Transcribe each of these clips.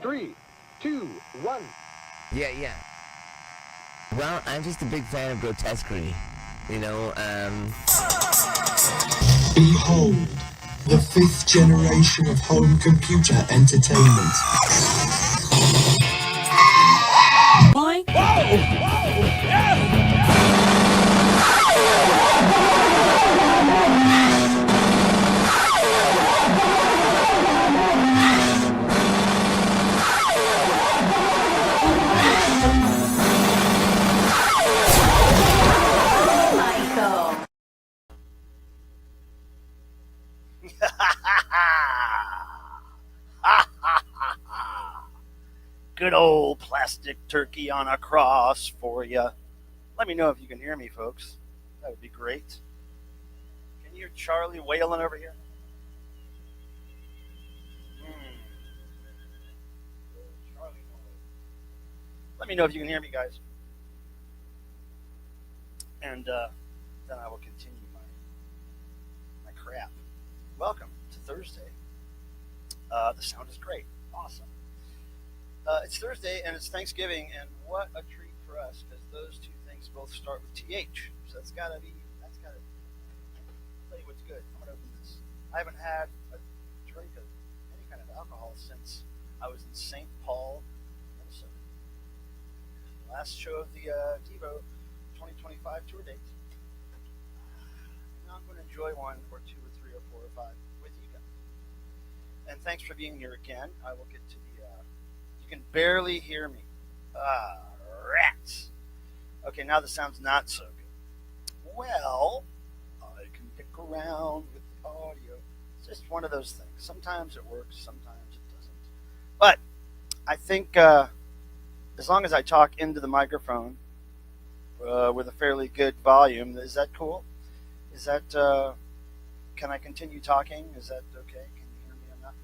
3, 2, 1. Yeah. Well, I'm just a big fan of grotesquerie. You know, Behold, the 5th generation of home computer entertainment. Boink. Whoa! Yes! Good old plastic turkey on a cross for you. Let me know if you can hear me, folks. That would be great. Can you hear Charlie wailing over here? Charlie, let me know if you can hear me, guys. And then I will continue my crap. Welcome to Thursday. The sound is great. Awesome. It's Thursday and it's Thanksgiving, and what a treat for us, because those two things both start with TH. So that's gotta I'll tell you what's good. I'm gonna open this. I haven't had a drink of any kind of alcohol since I was in St. Paul, Minnesota. Last show of the Devo 2025 tour dates. Now I'm going to enjoy one or two or three or four or five with you guys. And thanks for being here again. I will get to the. You can barely hear me. Rats. Okay, now the sound's not so good. Well, I can pick around with the audio. It's just one of those things. Sometimes it works, sometimes it doesn't. But I think as long as I talk into the microphone with a fairly good volume, is that cool? Is that, can I continue talking? Is that okay? Can you hear me enough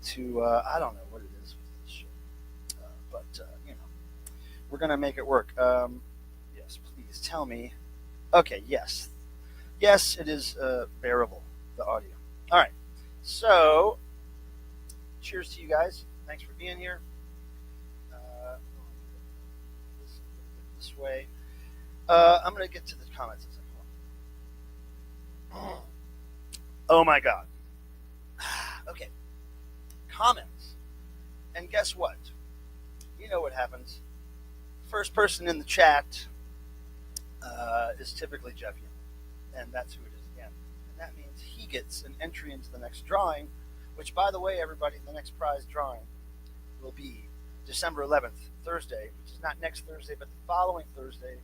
to, I don't know what it is with this show, but, you know, we're going to make it work. Yes, please tell me. Okay, yes. Yes, it is bearable, the audio. All right, so cheers to you guys. Thanks for being here. This way. I'm going to get to the comments as I go on. Oh my God. Okay. Comments. And guess what? You know what happens. First person in the chat is typically Jeff Young. And that's who it is again. And that means he gets an entry into the next drawing, which, by the way, everybody, the next prize drawing will be December 11th, Thursday, which is not next Thursday, but the following Thursday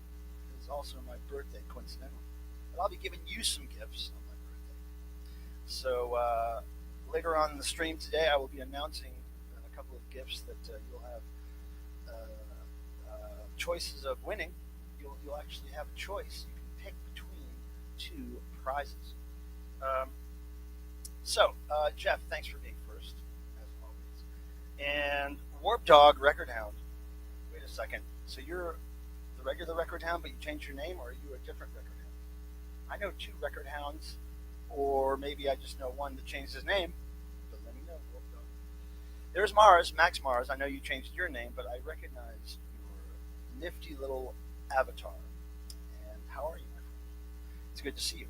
is also my birthday, coincidentally. But I'll be giving you some gifts on my birthday. So later on in the stream today, I will be announcing a couple of gifts that you'll have choices of winning. You'll actually have a choice. You can pick between two prizes. Jeff, thanks for being first, as always. And Warp Dog Record Hound. Wait a second. So you're the regular Record Hound, but you changed your name, or are you a different Record Hound? I know two Record Hounds, or maybe I just know one that changed his name. But let me know, Warp Dog. There's Mars, Max Mars. I know you changed your name, but I recognize your nifty little avatar. And how are you, my friend? It's good to see you.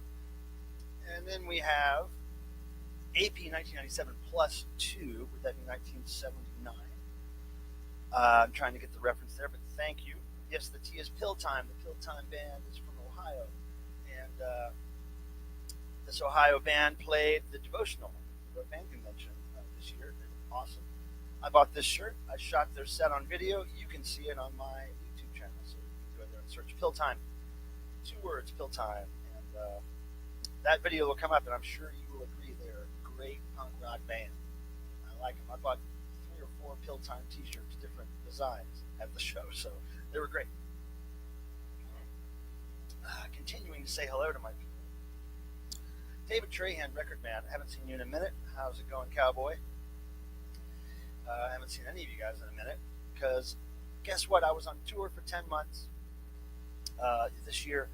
And then we have AP 1997 plus 2. Would that be 1979? I'm trying to get the reference there, but thank you. Yes, the T is Pill Time. The Pill Time band is from Ohio. And this Ohio band played the Devotional, the band convention this year. They were awesome. I bought this shirt. I shot their set on video. You can see it on my YouTube channel. So you can go there and search Pill Time. 2 words, Pill Time. And that video will come up, and I'm sure you will agree they're a great punk rock band. I like them. I bought 3 or 4 Pill Time t-shirts, different designs at the show, so they were great. Continuing to say hello to my people. David Trahan, Record Man. I haven't seen you in a minute. How's it going, cowboy? I haven't seen any of you guys in a minute, because guess what? I was on tour for 10 months this year.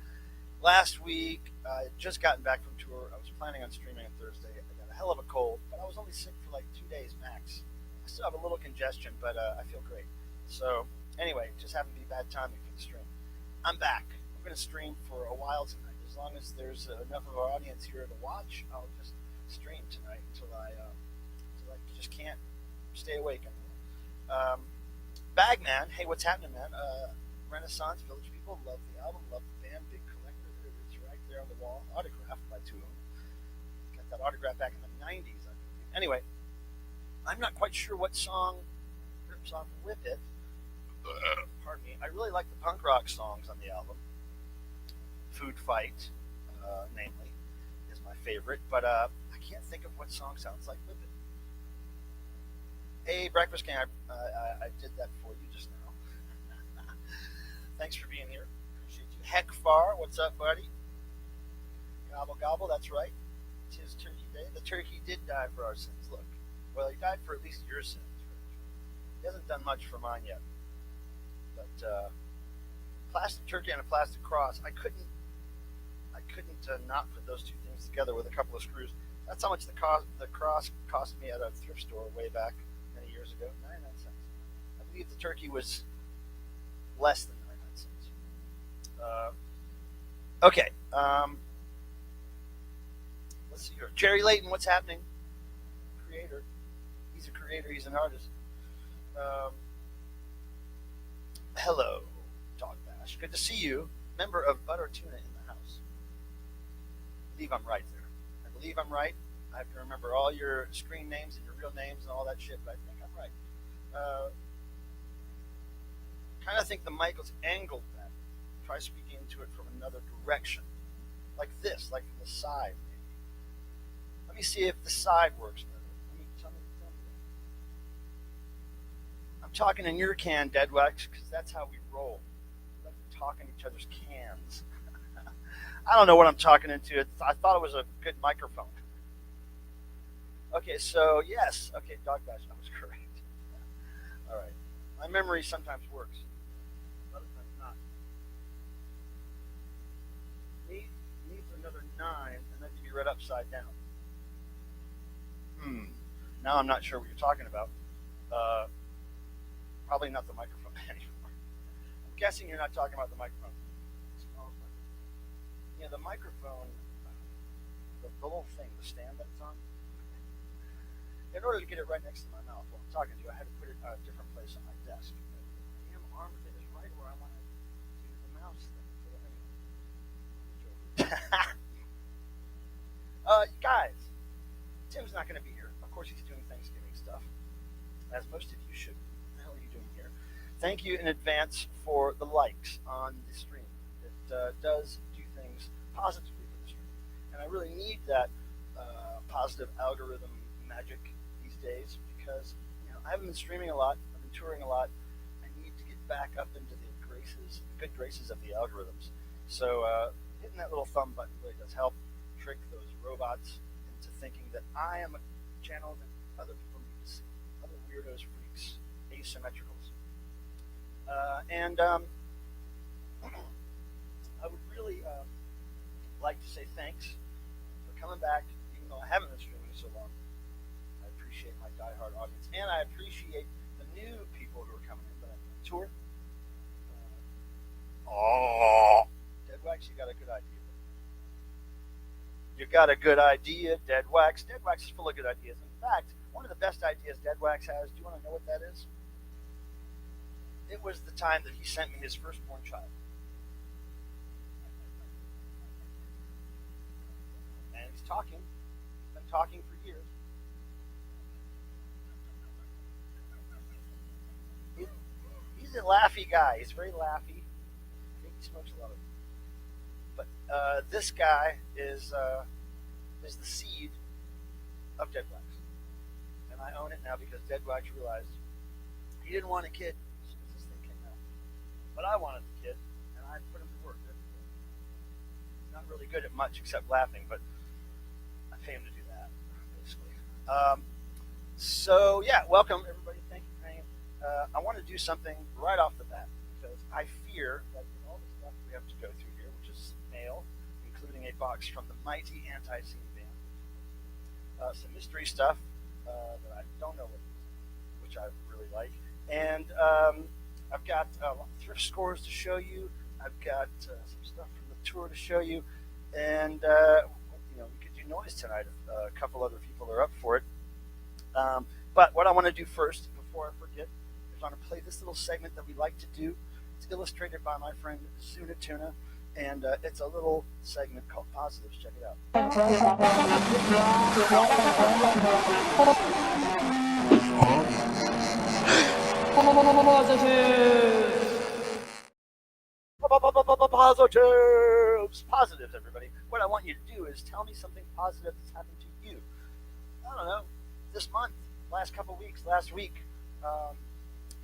Last week, I had just gotten back from tour. I was planning on streaming on Thursday. I got a hell of a cold, but I was only sick for like 2 days max. I still have a little congestion, but I feel great. So anyway, just happened to be bad timing for the stream. I'm back. I'm going to stream for a while tonight. As long as there's enough of our audience here to watch, I'll just stream tonight until I just can't stay awake anymore. Bagman, hey, what's happening, man? Renaissance Village people love the album, love the band, big collector. There it is, right there on the wall, autographed by two of them. Got that autograph back in the '90s, I believe. Anyway, I'm not quite sure what song rips off Whip It. Pardon me. I really like the punk rock songs on the album. Food Fight, namely, is my favorite, but I can't think of what song sounds like Whip It. Hey, Breakfast Gang, I did that for you just now. Thanks for being here. Appreciate you. Heck Far, what's up, buddy? Gobble Gobble, that's right. It's his Turkey Day. The turkey did die for our sins. Look, well, he died for at least your sins. He hasn't done much for mine yet. But plastic turkey and a plastic cross, I couldn't not put those two things together with a couple of screws. That's how much the cross cost me at a thrift store way back many years ago. 99 cents. I believe the turkey was less than 99 cents. Okay. Let's see here. Jerry Layton, what's happening? Creator. He's a creator. He's an artist. Hello, Dog Bash. Good to see you. Member of Butter Tuna in the house. I believe I'm right there. I believe I'm right. I have to remember all your screen names and your real names and all that shit, but I think I'm right. Kind of think the mic was angled back. Try speaking into it from another direction. Like this, like from the side, maybe. Let me see if the side works better. Tell me that. I'm talking in your can, Deadwax, because that's how we roll. We like to talk in each other's cans. I don't know what I'm talking into. I thought it was a good microphone. Okay, so yes. Okay, Dog Bash, I was correct. All right. My memory sometimes works. Other times not. Needs another 9 and then to be read upside down. Now I'm not sure what you're talking about. Probably not the microphone anymore. I'm guessing you're not talking about the microphone. Yeah, the microphone, the little thing, the stand that it's on. In order to get it right next to my mouth while I'm talking to you, I had to put it a different place on my desk. The damn arm of it is right where I want to do the mouse thing. Guys, Tim's not going to be here. Of course, he's doing Thanksgiving stuff, as most of you should. What the hell are you doing here? Thank you in advance for the likes on the stream. It does do things positively for the stream, and I really need that positive algorithm magic these days because I haven't been streaming a lot. I've been touring a lot. I need to get back up into the good graces of the algorithms. So hitting that little thumb button really does help trick those robots into thinking that I am a channel that other people need to see. Other weirdos, freaks, asymmetricals. And I would really like to say thanks for coming back, even though I haven't been streaming so long. I appreciate my diehard audience, and I appreciate the new people who are coming in that I'm on tour. Deadwax, you got a good idea. You got a good idea, Deadwax. Deadwax is full of good ideas. In fact, one of the best ideas Deadwax has, do you want to know what that is? It was the time that he sent me his firstborn child. And he's talking. He's been talking for years. He's a laughy guy. He's very laughy. I think he smokes a lot of weed. But this guy is the seed of Deadwax. And I own it now because Deadwax realized he didn't want a kid as soon as this thing came out. But I wanted a kid, and I put him to work. He's not really good at much except laughing, but I pay him to do that, basically. So, yeah, welcome, everybody. Thank you for hanging. I want to do something right off the bat because I fear that with all the stuff we have to go through here, which is mail, including a box from the mighty ANTiSEEN band, some mystery stuff that I don't know what it is, which I really like. And I've got thrift scores to show you. I've got some stuff from the tour to show you. And, we could do noise tonight if a couple other people are up for it. But what I want to do first, before I forget, is I want to play this little segment that we like to do. It's illustrated by my friend Zuna Tuna, and it's a little segment called Positives. Check it out. Positives, everybody. What I want you to do is tell me something positive that's happened to you. I don't know, this month, last couple weeks, last week.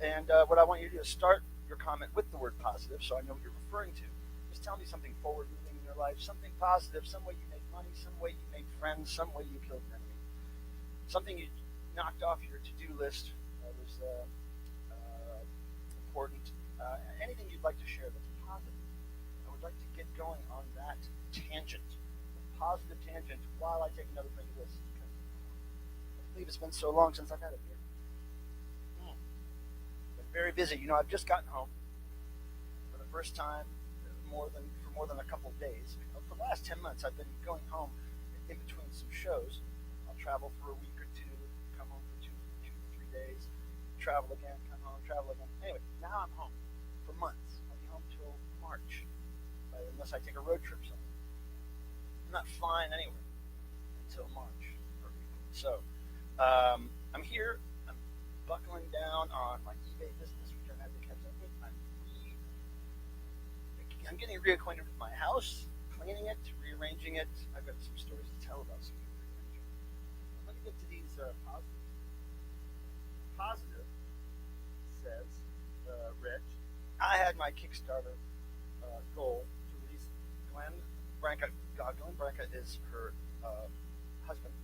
And what I want you to do is start your comment with the word positive so I know what you're referring to. Just tell me something forward moving in your life, something positive, some way you made money, some way you made friends, some way you killed an enemy. Something you knocked off your to-do list that was important. Anything you'd like to share that's positive. I would like to get going on that tangent, a positive tangent, while I take another drink of this. Because I believe it's been so long since I've had a beer. Been very busy. I've just gotten home for the first time for more than a couple of days. For the last 10 months, I've been going home in between some shows. I'll travel for a week or two, come home for two to 3 days, travel again, come home, travel again. Anyway, now I'm home for months. I'll be home till March, unless I take a road trip somewhere. I'm not flying anywhere until March or April. So I'm here. I'm buckling down on my eBay business, which I've had to catch up with. I'm getting reacquainted with my house, cleaning it, rearranging it. I've got some stories to tell about some rearranging. Let me get to these positives. Positive says, Reg, I had my Kickstarter goal to release Glenn Branca. Glenn Branca is her husband,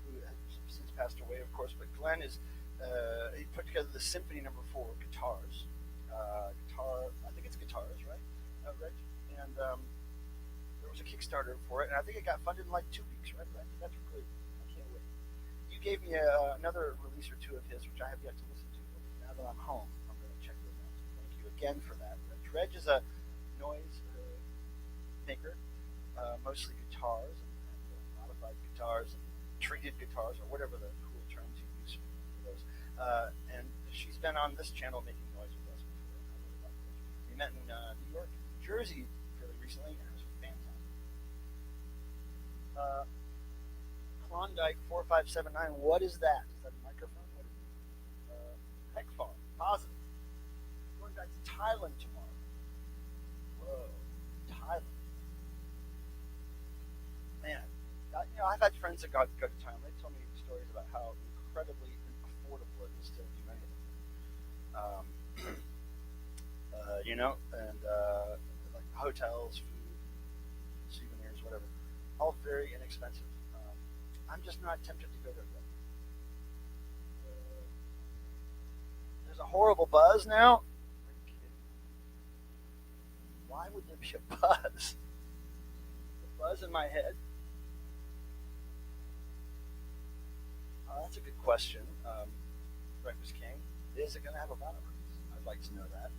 who has since passed away, of course. But Glenn he put together the Symphony No. 4 guitars. I think it's guitars, right, Reg? And there was a Kickstarter for it, and I think it got funded in like 2 weeks, right? That's really, I can't wait. You gave me another release or two of his, which I have yet to listen to. But now that I'm home, I'm going to check those out. So thank you again for that. Reg is a noise maker, mostly guitars and modified guitars and treated guitars, or whatever the cool terms you use for those. And she's been on this channel making noise with us before. I really like it. We met in New York, New Jersey fairly recently, and it was fantastic. Klondike 4579. What is that? Is that a microphone? What is it? Heck farm. Positive. Going back to Thailand tomorrow. Whoa, Thailand. Man, I've had friends that go to Thailand. They told me stories about how incredibly affordable it is to do anything. And like hotels, food, souvenirs, whatever, all very inexpensive. I'm just not tempted to go there yet. There's a horrible buzz now. Are you kidding? Why would there be a buzz? A buzz in my head? That's a good question. Breakfast King, is it going to have a battle? I'd like to know that.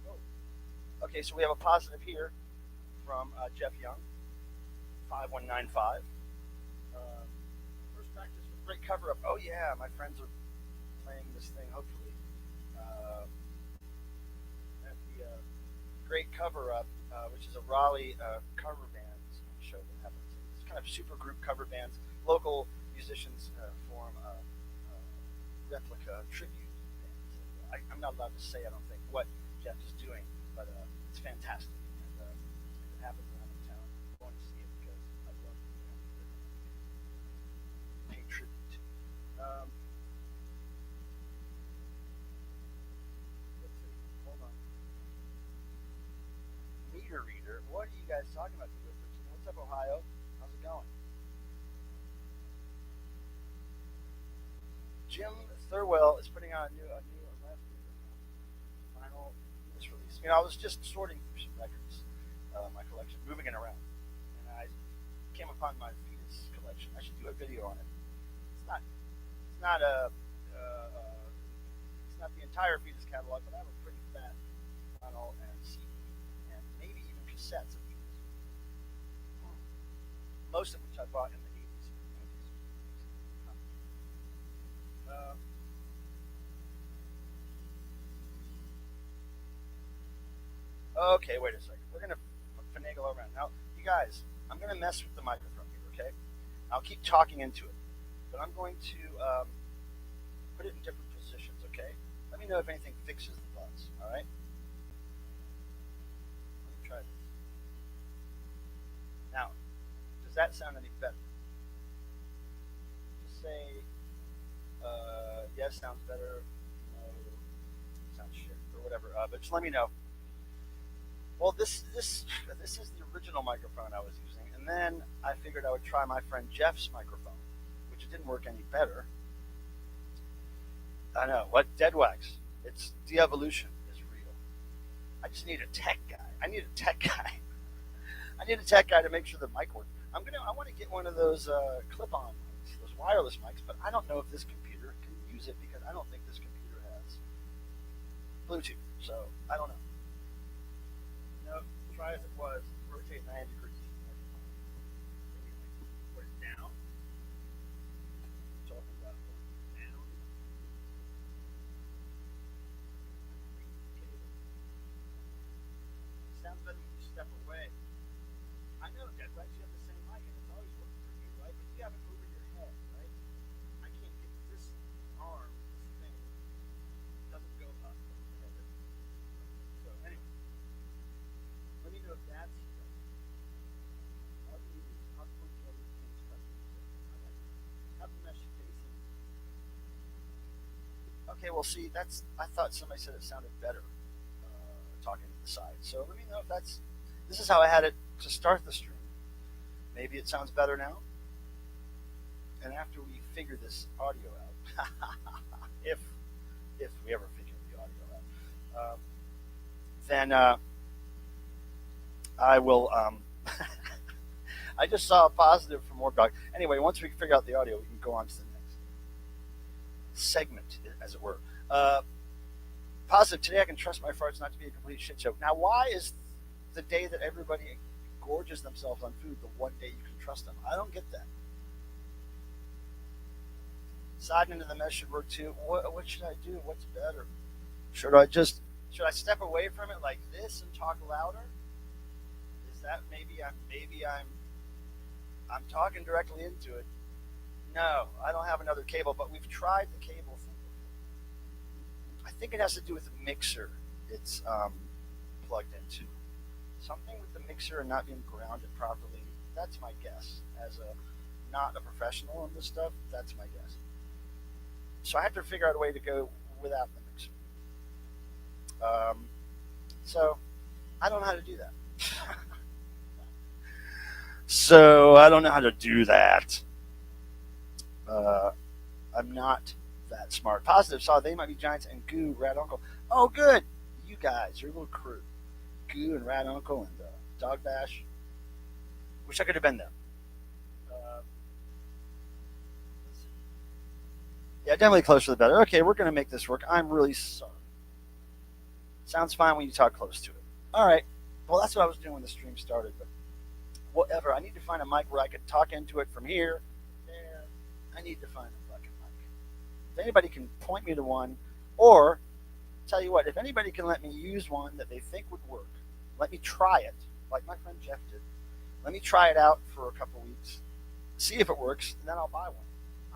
Oh. Okay, so we have a positive here from Jeff Young, 5195. First practice with great cover up. Oh yeah, my friends are playing this thing. Hopefully, at the great cover up, which is a Raleigh cover bands show that happens. It's kind of super group cover bands. Local musicians form replica tribute bands. I'm not allowed to say, I don't think, what Jeff is doing, but it's fantastic. And if it happens when I'm in town, I'm going to see it because I love pay tribute. Let's see. Hold on. Meter reader. What are you guys talking about today? What's up, Ohio? How's it going? Jim Thurwell is putting out a new final news release. I was just sorting through some records, my collection, moving it around, and I came upon my fetus collection. I should do a video on it. It's not it's not a it's not the entire Fetus catalog, but I have a pretty fat vinyl and CD and maybe even cassettes of these. Most of which I bought in the 80s and 90s. Okay, wait a second. We're gonna finagle around now, you guys. I'm gonna mess with the microphone here, okay? I'll keep talking into it, but I'm going to put it in different positions, okay? Let me know if anything fixes the buzz. All right. Let me try this. Now, does that sound any better? Just say yes, sounds better. No, sounds shit, or whatever. But just let me know. Well, this is the original microphone I was using, and then I figured I would try my friend Jeff's microphone, which it didn't work any better. I know what dead wax. It's the evolution is real. I just need a tech guy. I need a tech guy. I need a tech guy to make sure the mic works. I want to get one of those clip-on mics, those wireless mics, but I don't know if this computer can use it because I don't think this computer has Bluetooth. So I don't know. No, try as it was, rotate 90 degrees. Put it down. Talking about down. Sounds better when you step away. I know that, right? You have the same mic and it's always working for you, right? But you have it over your head, right? I can't get this arm, this thing, doesn't go up. So anyway, let me know if that's have the mesh facing. Okay, well, see, I thought somebody said it sounded better talking to the side. So let me know if this is how I had it to start the stream. Maybe it sounds better now. And after we figure this audio out, if we ever figure the audio out, then I will. I just saw a positive from Warbdog. Anyway, once we figure out the audio, we can go on to the next segment, as it were. Positive. Today I can trust my farts not to be a complete shit show. Now, why is the day that everybody gorges themselves on food the one day you can trust them? I don't get that. Sliding into the mesh should work too. What should I do? What's better? Should I step away from it like this and talk louder? Is that maybe I'm talking directly into it? No, I don't have another cable, but we've tried the cable thing before. I think it has to do with the mixer it's plugged into. Something with the mixer and not being grounded properly. That's my guess. As not a professional on this stuff, that's my guess. So I have to figure out a way to go without the mixer. So I don't know how to do that. So I don't know how to do that. I'm not that smart. Positive saw They Might Be Giants and Goo, Rat Uncle. Oh, good. You guys, your little crew. Goo and Rat Uncle and Dog Bash. Wish I could have been there. Yeah, definitely closer the better. Okay, we're going to make this work. I'm really sorry. Sounds fine when you talk close to it. All right. Well, that's what I was doing when the stream started, but whatever. I need to find a mic where I could talk into it from here, there. I need to find a fucking mic. If anybody can point me to one, or tell you what, if anybody can let me use one that they think would work, let me try it, like my friend Jeff did. Let me try it out for a couple weeks, see if it works, and then I'll buy one.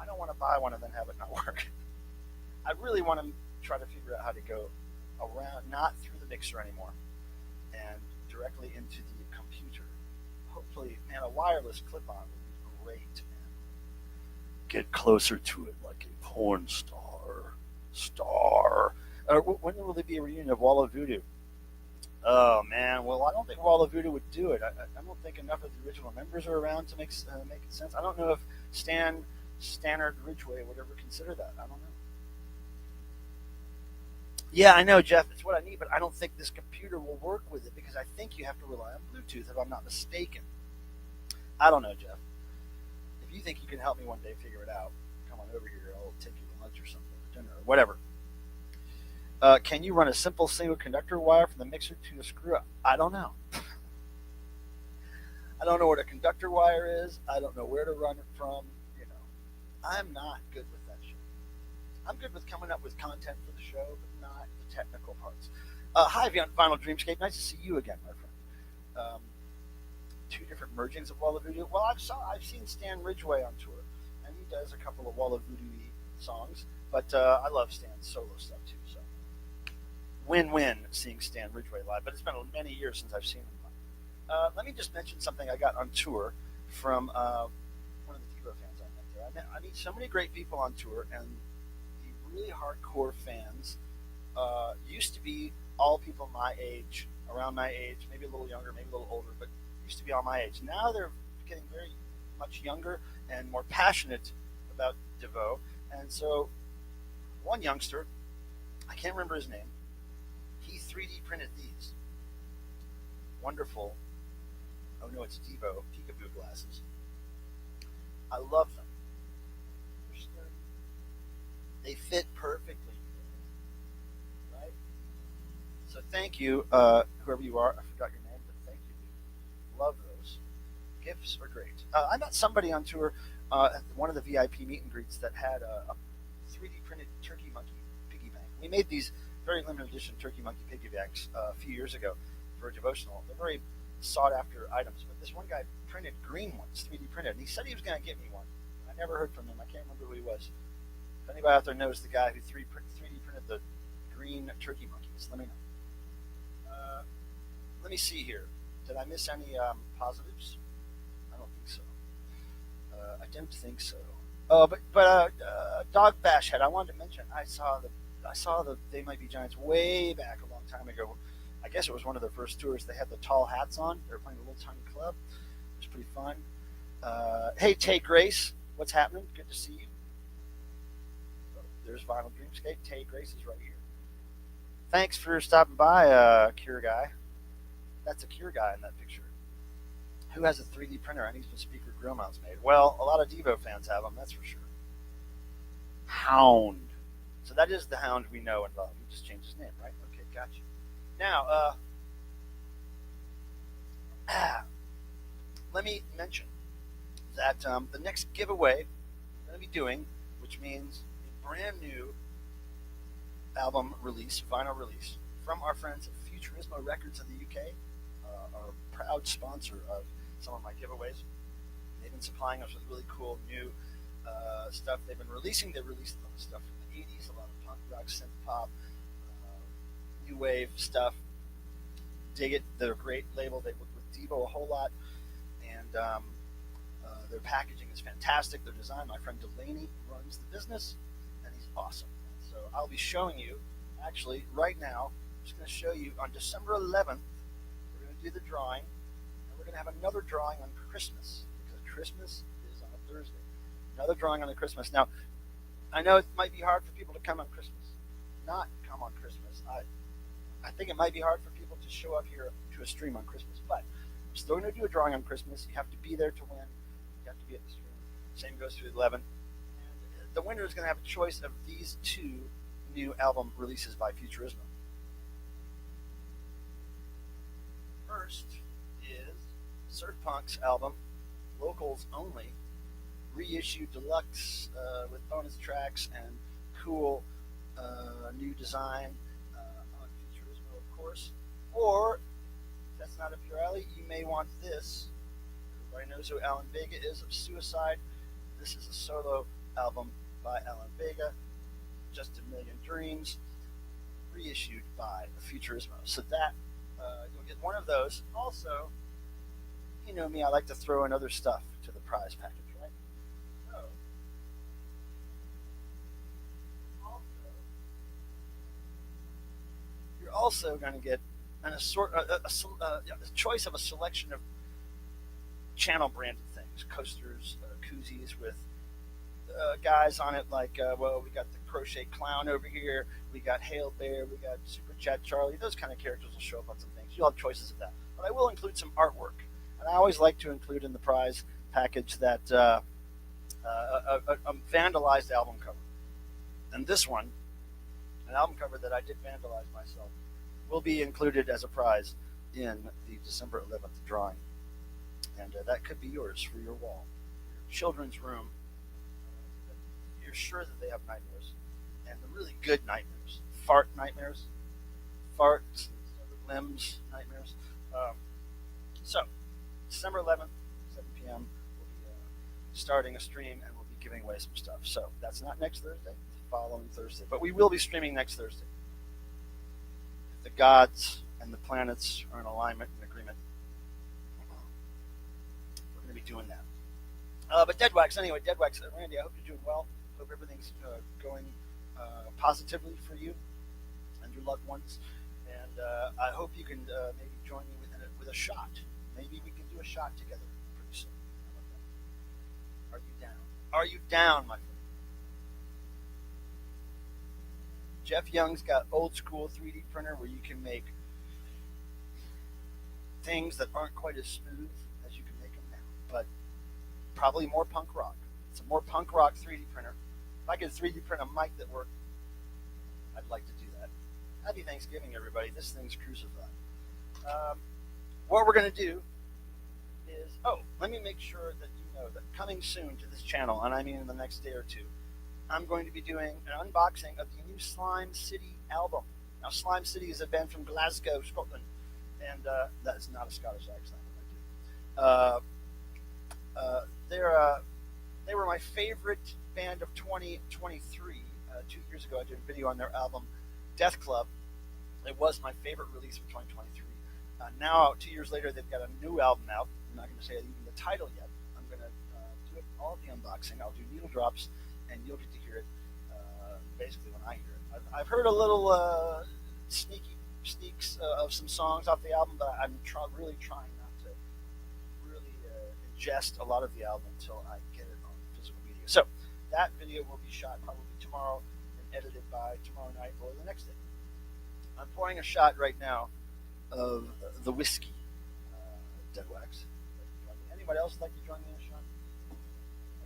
I don't want to buy one and then have it not work. I really want to try to figure out how to go around, not through the mixer anymore, and directly into the computer. Hopefully, man, a wireless clip-on would be great. Man. Get closer to it like a porn star. When will there be a reunion of Wall of Voodoo? Oh, man. Well, I don't think Wall of Voodoo would do it. I don't think enough of the original members are around to make it sense. I don't know if Stannard Ridgway would ever consider that. I don't know. Yeah, I know, Jeff. It's what I need, but I don't think this computer will work with it because I think you have to rely on Bluetooth, if I'm not mistaken. I don't know, Jeff. If you think you can help me one day figure it out, come on over here. I'll take you to lunch or something, or dinner, or whatever. Can you run a simple single conductor wire from the mixer to the screw? I don't know. I don't know what a conductor wire is. I don't know where to run it from. I'm not good with that shit. I'm good with coming up with content for the show, but not the technical parts. Hi, Vinyl Dreamscape. Nice to see you again, my friend. Two different mergings of Wall of Voodoo. Well, I've seen Stan Ridgway on tour, and he does a couple of Wall of Voodoo songs. But I love Stan's solo stuff too. So win-win seeing Stan Ridgway live. But it's been many years since I've seen him live. Let me just mention something I got on tour from one of the Devo fans I met there. I meet so many great people on tour, and the really hardcore fans used to be all people my age, around my age, maybe a little younger, maybe a little older, but used to be all my age. Now they're getting very much younger and more passionate about Devo. And so one youngster, I can't remember his name, he 3D printed these wonderful, oh no, it's Devo peekaboo glasses. I love them. They're sturdy. They fit perfectly, right? So thank you, whoever you are. I forgot your name, but thank you. Love those. Gifts are great. I met somebody on tour at one of the VIP meet and greets that had a 3D printed turkey monkey piggy bank. We made these very limited edition turkey monkey piggy banks a few years ago for a devotional. They're very sought after items, but this one guy printed green ones, 3D printed, and he said he was going to get me one. I never heard from him. I can't remember who he was. If anybody out there knows the guy who 3D printed the green turkey monkeys, let me know. Let me see here. Did I miss any positives? I don't think so. I don't think so. Oh, but Dog Bash Head. I wanted to mention. I saw the They Might Be Giants way back a long time ago. I guess it was one of their first tours. They had the tall hats on. They were playing a little tiny club. It was pretty fun. Hey, Tay Grace, what's happening? Good to see you. Oh, there's Vinyl Dreamscape. Tay Grace is right here. Thanks for stopping by, Cure Guy. That's a Cure Guy in that picture. Who has a 3D printer? I need some speaker grill mounts made. Well, a lot of Devo fans have them, that's for sure. Hound. So that is the Hound we know and love. He just changed his name, right? Okay, got you. Now, let me mention that the next giveaway we're going to be doing, which means a brand new album release, vinyl release, from our friends at Futurismo Records in the UK, are a proud sponsor of some of my giveaways. They've been supplying us with really cool new stuff they've been releasing. They released a lot of stuff from the 80s, a lot of punk rock, synth pop, new wave stuff. Dig it. They're a great label. They work with Devo a whole lot, and their packaging is fantastic. Their design, my friend Delaney runs the business, and he's awesome. And so I'll be showing you, actually, right now, I'm just going to show you on December 11th, we're going to do the drawing, and we're going to have another drawing on Christmas, because Christmas is on a Thursday. Another drawing on the Christmas. Now, I know it might be hard for people to come on Christmas, not come on Christmas. I think it might be hard for people to show up here to a stream on Christmas, but I'm still going to do a drawing on Christmas. You have to be there to win. You have to be at the stream. Same goes to 11. And the winner is going to have a choice of these two new album releases by Futurismo. First is Surf Punk's album, Locals Only, reissued deluxe with bonus tracks and cool new design on Futurismo, of course. Or, if that's not up your alley, you may want this. Everybody knows who Alan Vega is of Suicide. This is a solo album by Alan Vega, Just a Million Dreams, reissued by Futurismo. So that, you'll get one of those. Also, you know me, I like to throw in other stuff to the prize package, right? So, you're also going to get a choice of a selection of channel branded things, coasters, koozies with guys on it like, we got the Crochet Clown over here, we got Hail Bear, we got Super Chat Charlie. Those kind of characters will show up on some things. You'll have choices of that. But I will include some artwork. And I always like to include in the prize package that a vandalized album cover. And this one, an album cover that I did vandalize myself, will be included as a prize in the December 11th drawing. And that could be yours for your wall, your children's room. You're sure that they have nightmares, and the really good nightmares, fart nightmares, farts, limbs nightmares. So, December 11th, 7 p.m., we'll be starting a stream, and we'll be giving away some stuff. So that's not next Thursday, it's the following Thursday. But we will be streaming next Thursday. If the gods and the planets are in alignment and agreement, we're going to be doing that. But Dead Wax, anyway, Dead Wax, Randy, I hope you're doing well. Hope everything's going positively for you and your loved ones. And I hope you can maybe join me with a shot. Maybe we can do a shot together pretty soon. How about that? Are you down? Are you down, my friend? Jeff Young's got old school 3D printer where you can make things that aren't quite as smooth as you can make them now, but probably more punk rock. It's a more punk rock 3D printer. If I could 3D print a mic that worked, I'd like to do that. Happy Thanksgiving, everybody. This thing's crucified. What we're going to do is, let me make sure that you know that coming soon to this channel, and I mean in the next day or two, I'm going to be doing an unboxing of the new Slime City album. Now, Slime City is a band from Glasgow, Scotland, and that is not a Scottish accent. They were my favorite band of 2023. 2 years ago, I did a video on their album Death Club. It was my favorite release of 2023. Now, 2 years later, they've got a new album out. I'm not going to say even the title yet. I'm going to do it all at the unboxing. I'll do needle drops, and you'll get to hear it basically when I hear it. I've heard a little sneaks of some songs off the album, but I'm really trying not to really ingest a lot of the album until I get it on physical media. So that video will be shot probably tomorrow and edited by tomorrow night or the next day. I'm pouring a shot right now of the whiskey, Dead Wax. Anybody else like to join me in a shot?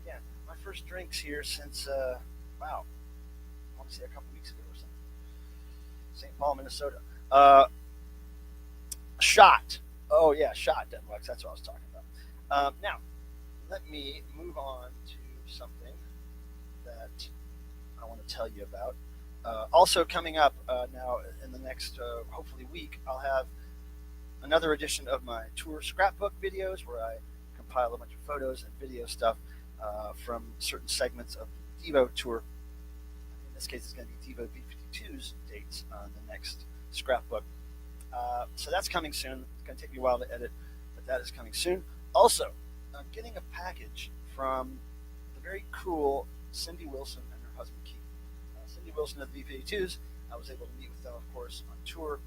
Again, my first drinks here since, I want to say a couple weeks ago or something. St. Paul, Minnesota. Shot. Oh, yeah, shot, Dead Wax. That's what I was talking about. Now, let me move on to something that I want to tell you about. Also coming up now in the next, hopefully, week, I'll have another edition of my tour scrapbook videos where I compile a bunch of photos and video stuff from certain segments of the Devo tour. In this case, it's going to be Devo B-52's dates on the next scrapbook. So that's coming soon. It's going to take me a while to edit, but that is coming soon. Also, I'm getting a package from the very cool Cindy Wilson and her husband Keith. Cindy Wilson of the B-52s, I was able to meet with them, of course, on tour.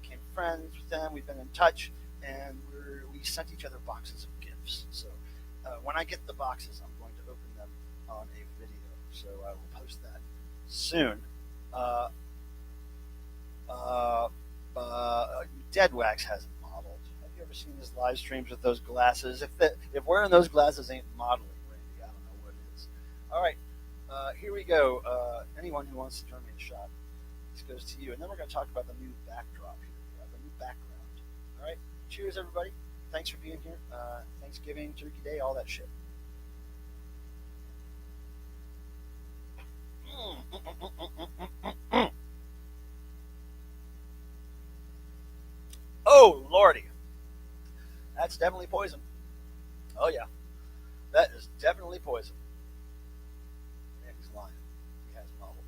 Became friends with them. We've been in touch, and we sent each other boxes of gifts. So when I get the boxes, I'm going to open them on a video. So I will post that soon. Dead Wax hasn't modeled. Have you ever seen his live streams with those glasses? If wearing those glasses ain't modeling, Randy, I don't know what it is. All right, here we go. Anyone who wants to join me in a shot, this goes to you. And then we're going to talk about the new backdrop here, the new background. All right, cheers, everybody. Thanks for being here. Thanksgiving, Turkey Day, all that shit. Oh, Lordy. That's definitely poison. Oh, yeah. That is definitely poison. Man, he's lying. He has a novel.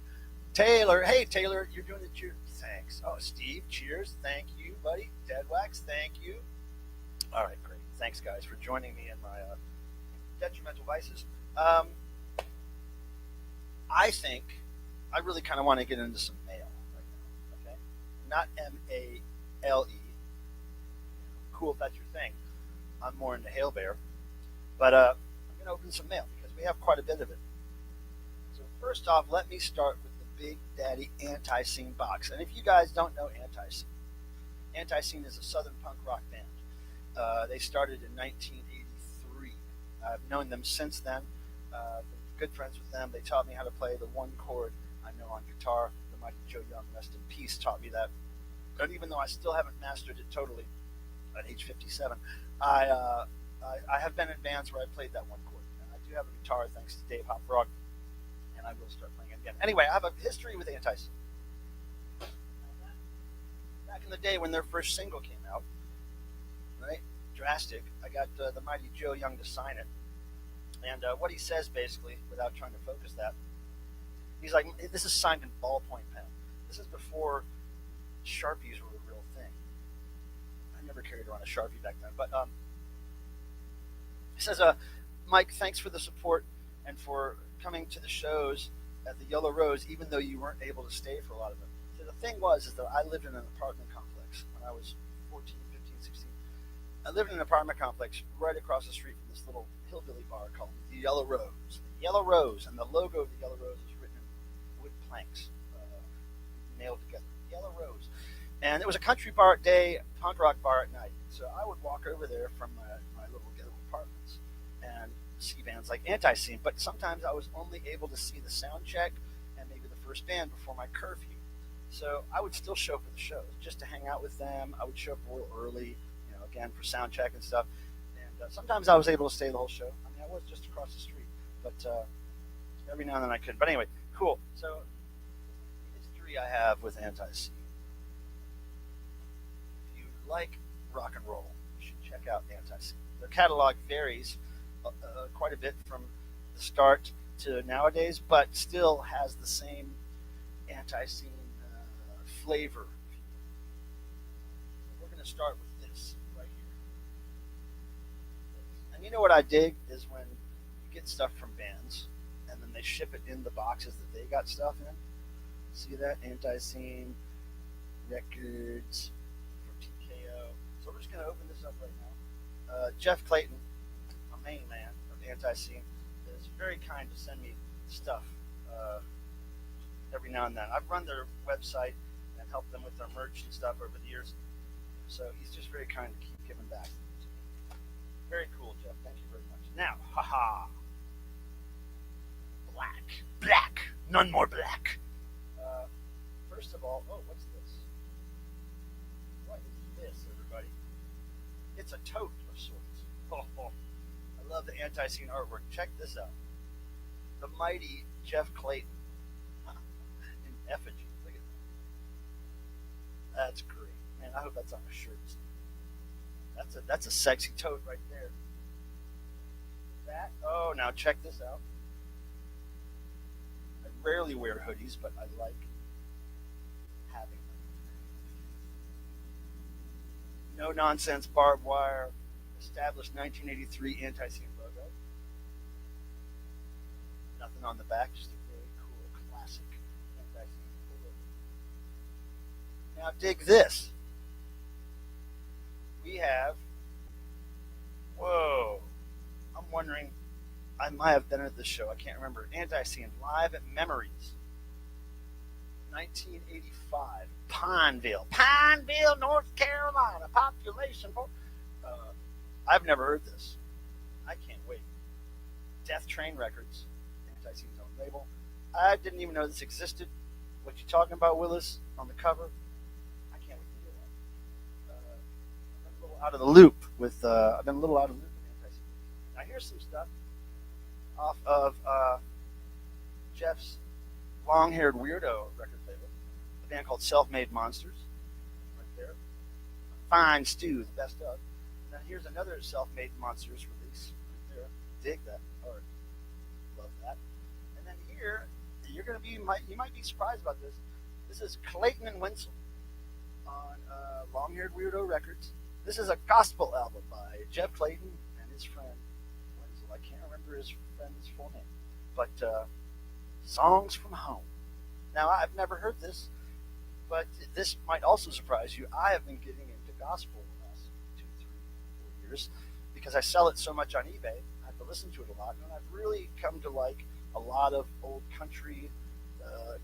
Taylor. Hey, Taylor, you're doing the cheers. Thanks. Oh, Steve, cheers. Thank you, buddy. Dead Wax, thank you. All right, great. Thanks, guys, for joining me in my detrimental vices. I think I really kind of want to get into some mail right now, okay? Not M-A-L-E. Cool if that's your thing. I'm more into Hail Bear. But I'm going to open some mail because we have quite a bit of it. So first off, let me start with the Big Daddy ANTiSEEN box. And if you guys don't know ANTiSEEN, ANTiSEEN is a southern punk rock band. They started in 1983. I've known them since then. Good friends with them. They taught me how to play the one chord I know on guitar. The mighty Joe Young, rest in peace, taught me that. And even though I still haven't mastered it totally at age 57, I have been in bands where I played that one chord. And I do have a guitar thanks to Dave Hop Frog, and I will start playing it again. Anyway, I have a history with ANTiSEEN. Back in the day when their first single came out, right, Drastic, I got the mighty Joe Young to sign it. And what he says, basically, without trying to focus that, he's like, this is signed in ballpoint pen. This is before Sharpies were a real thing. I never carried around a Sharpie back then. But he says, Mike, thanks for the support and for coming to the shows at the Yellow Rose, even though you weren't able to stay for a lot of them. So the thing is that I lived in an apartment complex when I was 14, 15, 16. I lived in an apartment complex right across the street from this little hillbilly bar called the Yellow Rose. The Yellow Rose, and the logo of the Yellow Rose is written in wood planks, nailed together. Yellow Rose. And it was a country bar at day, punk rock bar at night. So I would walk over there from my little ghetto apartments and see bands like ANTiSEEN. But sometimes I was only able to see the sound check and maybe the first band before my curfew. So I would still show up for the shows just to hang out with them. I would show up real early, again for sound check and stuff. And sometimes I was able to stay the whole show. I mean, I was just across the street, but every now and then I could. But anyway, cool. So the history I have with ANTiSEEN. If you like rock and roll, you should check out ANTiSEEN. Their catalog varies quite a bit from the start to nowadays, but still has the same ANTiSEEN flavor. We're going to start with this right here. And you know what I dig is when you get stuff from bands and then they ship it in the boxes that they got stuff in. See that? ANTiSEEN records from TKO. So we're just going to open this up right now. Jeff Clayton, my main man of ANTiSEEN, is very kind to send me stuff every now and then. I've run their website and helped them with their merch and stuff over the years. So he's just very kind to keep giving back. Very cool, Jeff. Thank you very much. Now, haha. Black. None more black. First of all, what's this? What is this, everybody? It's a tote of sorts. I love the ANTiSEEN artwork. Check this out. The mighty Jeff Clayton in effigy. Look at that. That's great. Man, I hope that's on a shirt. That's a sexy tote right there. Now check this out. I rarely wear hoodies, but I like having them. No nonsense barbed wire. Established 1983 ANTiSEEN logo. Nothing on the back, just a very cool classic ANTiSEEN logo. Now dig this. We have, I'm wondering, I might have been at this show, I can't remember, ANTiSEEN Live at Memories, 1985, Pineville, North Carolina, population, I've never heard this, I can't wait. Death Train Records, ANTiSEEN's own label, I didn't even know this existed. What you talking about, Willis, on the cover? I can't wait to hear that. I've been a little out of the loop with ANTiSEEN. Now here's some stuff off of Jeff's Long-Haired Weirdo record label, a band called Self-Made Monsters, right there. Fine Stew, the best of. And then here's another Self-Made Monsters release, right there. Dig that art, love that. And then here, you might be surprised about this. This is Clayton and Winslow on Long-Haired Weirdo Records. This is a gospel album by Jeff Clayton and his friend Winslow. I can't remember his friend's full name, but Songs from Home. Now, I've never heard this, but this might also surprise you. I have been getting into gospel the last 2, 3, 4 years because I sell it so much on eBay. I have to listen to it a lot, and I've really come to like a lot of old country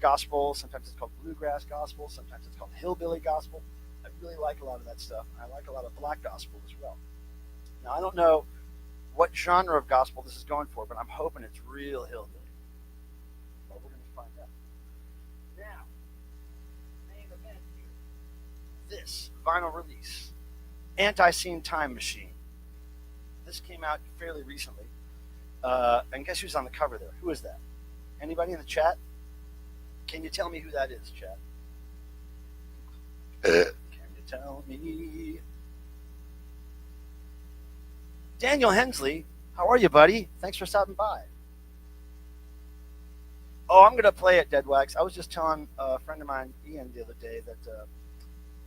gospel. Sometimes it's called bluegrass gospel. Sometimes it's called hillbilly gospel. I really like a lot of that stuff. I like a lot of black gospel as well. Now, I don't know what genre of gospel this is going for, but I'm hoping it's real hillbilly. Well, we're going to find out. Now, main event here. This vinyl release, ANTiSEEN Time Machine. This came out fairly recently. And guess who's on the cover there? Who is that? Anybody in the chat? Can you tell me who that is, chat? Can you tell me? Daniel Hensley, how are you, buddy? Thanks for stopping by. Oh, I'm going to play it, Deadwax. I was just telling a friend of mine, Ian, the other day that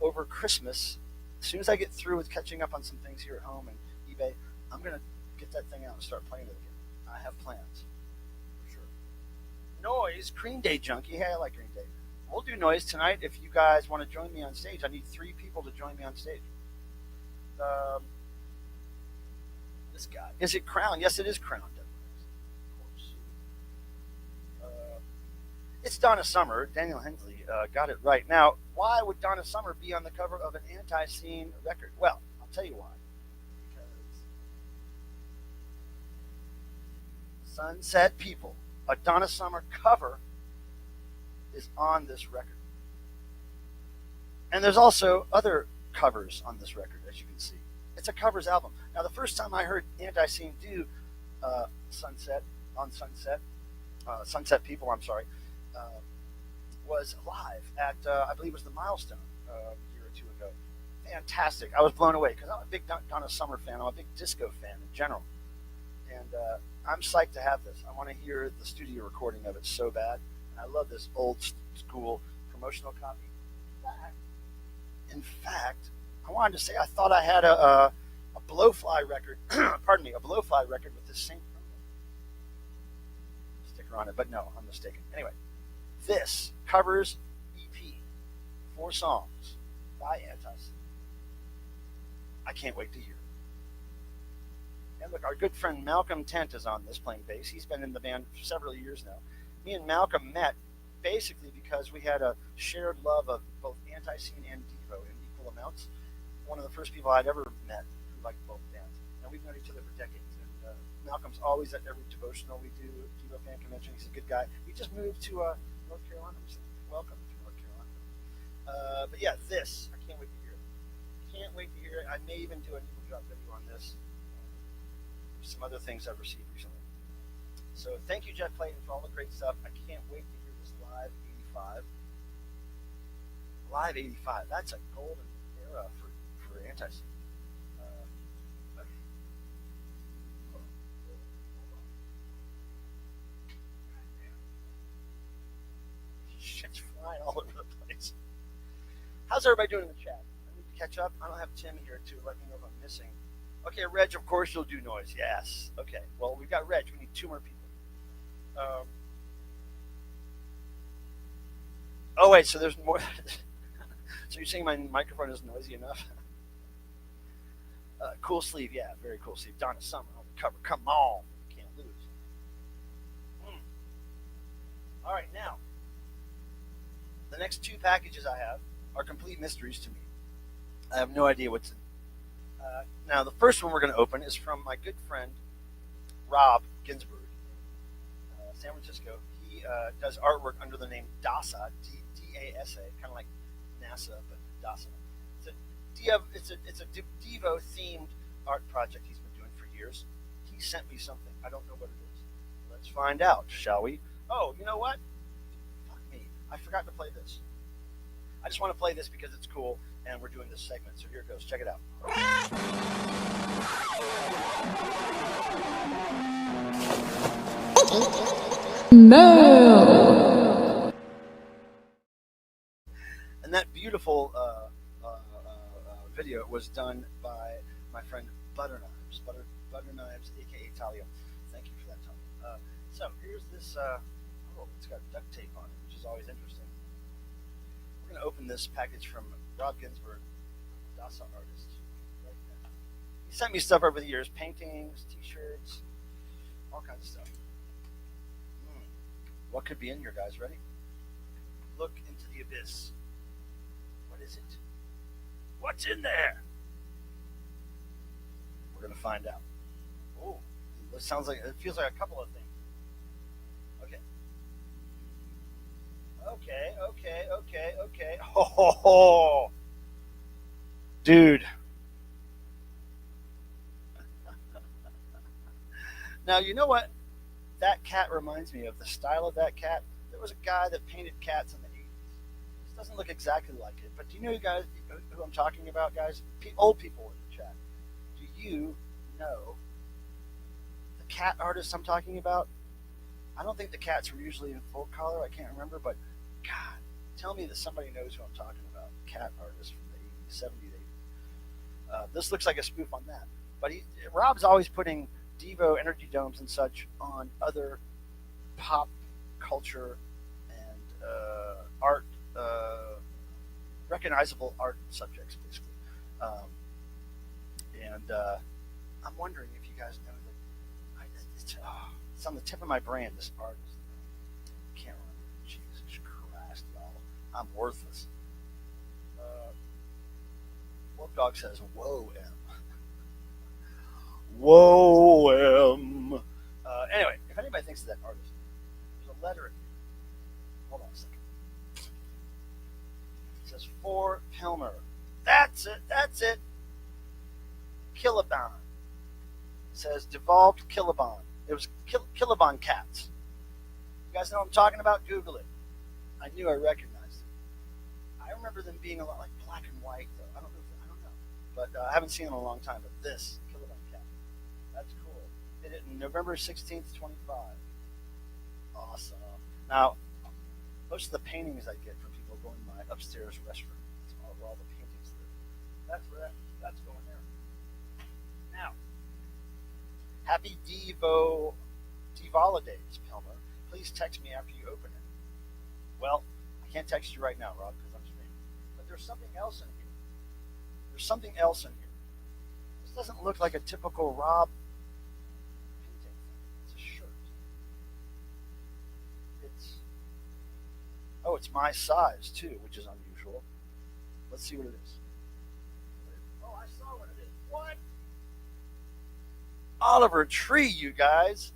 over Christmas, as soon as I get through with catching up on some things here at home and eBay, I'm going to get that thing out and start playing it again. I have plans. For sure. Noise, Green Day junkie. Hey, I like Green Day. We'll do noise tonight. If you guys want to join me on stage, I need 3 people to join me on stage. This guy. Is it Crown? Yes, it is Crown. Of course. It's Donna Summer. Daniel Hensley got it right. Now, why would Donna Summer be on the cover of an ANTiSEEN record? Well, I'll tell you why. Because Sunset People, a Donna Summer cover, is on this record. And there's also other covers on this record, as you can see. It's a covers album. Now, the first time I heard ANTiSEEN do Sunset People, was live at, I believe it was the Milestone a year or 2 ago. Fantastic. I was blown away because I'm a big Donna Summer fan. I'm a big disco fan in general. And I'm psyched to have this. I want to hear the studio recording of it so bad. And I love this old school promotional copy. In fact, I wanted to say I thought I had a Blowfly record, pardon me, a Blowfly record with this same sticker on it, but no, I'm mistaken. Anyway, this covers EP, 4 songs by ANTiSEEN. I can't wait to hear it. And look, our good friend Malcolm Tent is on this playing bass. He's been in the band for several years now. Me and Malcolm met basically because we had a shared love of both ANTiSEEN and Devo in equal amounts. One of the first people I'd ever met who liked both bands. And we've known each other for decades. And Malcolm's always at every devotional we do, Devo fan convention. He's a good guy. He just moved to North Carolina. Welcome to North Carolina. But yeah, this, I can't wait to hear it. Can't wait to hear it. I may even do a needle drop video on this. Some other things I've received recently. So thank you, Jeff Clayton, for all the great stuff. I can't wait to hear this Live 85. Live 85. That's a golden era for ANTiSEEN. Shit's flying all over the place. How's everybody doing in the chat? I need to catch up. I don't have Tim here to let me know if I'm missing. Okay, Reg, of course you'll do noise. Yes. Okay. Well, we've got Reg. We need 2 more people. Oh, wait. So there's more. So you're saying my microphone is noisy enough? Cool sleeve. Yeah, very cool sleeve. Donna Summer on the cover. Come on. You can't lose. All right. Now, the next 2 packages I have are complete mysteries to me. I have no idea what's in. Now, the first one we're going to open is from my good friend, Rob Ginsburg, San Francisco. He does artwork under the name DASA, D-A-S-A, kind of like NASA, but DASA. It's a Devo-themed art project he's been doing for years. He sent me something. I don't know what it is. Let's find out, shall we? Oh, you know what? Fuck me. I forgot to play this. I just want to play this because it's cool, and we're doing this segment. So here it goes. Check it out. No. And that beautiful video was done by my friend Butter Knives, aka Talia. Thank you for that, Talia. So here's this. It's got duct tape on it, which is always interesting. We're going to open this package from Rob Ginsburg, DASA artist. Right now. He sent me stuff over the years, paintings, t-shirts, all kinds of stuff. What could be in here, guys? Ready? Look into the abyss. What is it? What's in there? We're going to find out. Oh, it sounds like it feels like a couple of things. Okay. Okay. Ho ho ho, dude. Now you know what that cat reminds me of. The style of that cat. There was a guy that painted cats in the 80s. This doesn't look exactly like it, but do you know you guys who I'm talking about, guys? Old people in the chat. Do you know the cat artist I'm talking about? I don't think the cats were usually in full color. I can't remember, but God, tell me that somebody knows who I'm talking about. Cat artist from the 80s, 70s, 80s. This looks like a spoof on that. But Rob's always putting Devo energy domes and such on other pop culture and art, recognizable art subjects, basically. Um, and I'm wondering if you guys know that it's on the tip of my brain. This artist, I can't remember. Jesus Christ, y'all, I'm worthless. Wolf Dog says, "Whoa, M." Whoa, M. Anyway, if anybody thinks of that artist, there's a letter in here. Hold on a second. It says for Pilmer. That's it. Killabon. It says devolved Killabon. It was Killabon cats. You guys know what I'm talking about? Google it. I knew I recognized it. I remember them being a lot like black and white, though. I don't know. But I haven't seen them in a long time. But this Killabon cat, that's cool. Did it in November 16th, 25. Awesome. Now, most of the paintings I get from people go in my upstairs restaurant. That's where all the paintings live. That's going there. Now, happy Devolidays, Pilmer. Please text me after you open it. Well, I can't text you right now, Rob, because I'm streaming. But there's something else in here. This doesn't look like a typical Rob painting. It's a shirt. It's my size too, which is unusual. Let's see what it is. Oh, I saw what it is. What? Oliver Tree, you guys.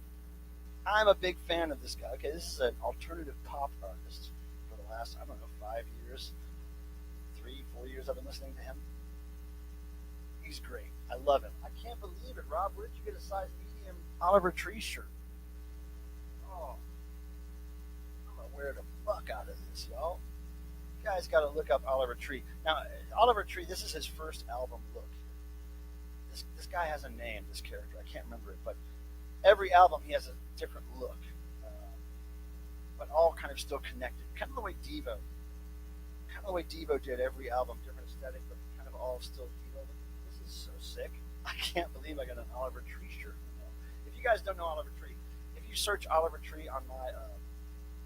I'm a big fan of this guy. Okay, this is an alternative pop artist for the last, 5 years, 3, 4 years I've been listening to him. He's great. I love him. I can't believe it, Rob. Where did you get a size medium Oliver Tree shirt? Oh, I'm going to wear the fuck out of this, y'all. You guys got to look up Oliver Tree. Now, Oliver Tree, this is his first album look. This guy has a name, this character. I can't remember it, but every album he has a different look, but all kind of still connected. Kind of the way Devo did every album, different aesthetic, but kind of all still Devo. This is so sick. I can't believe I got an Oliver Tree shirt. If you guys don't know Oliver Tree, if you search Oliver Tree on my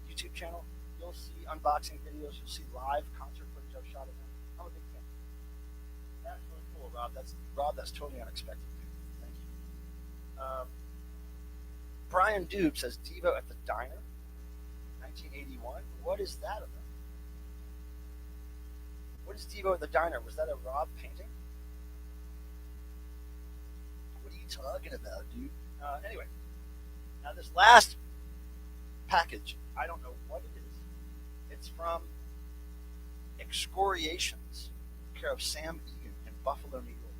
YouTube channel, you'll see unboxing videos. You'll see live concert footage I've shot of him. I'm a big fan. That's really cool, Rob. That's totally unexpected. Thank you. Brian Dube says Devo at the Diner, 1981. What is that about? What is Devo at the Diner? Was that a Rob painting? What are you talking about, dude? Anyway, now this last package, I don't know what it is. It's from Excoriations, care of Sam Egan in Buffalo, New York.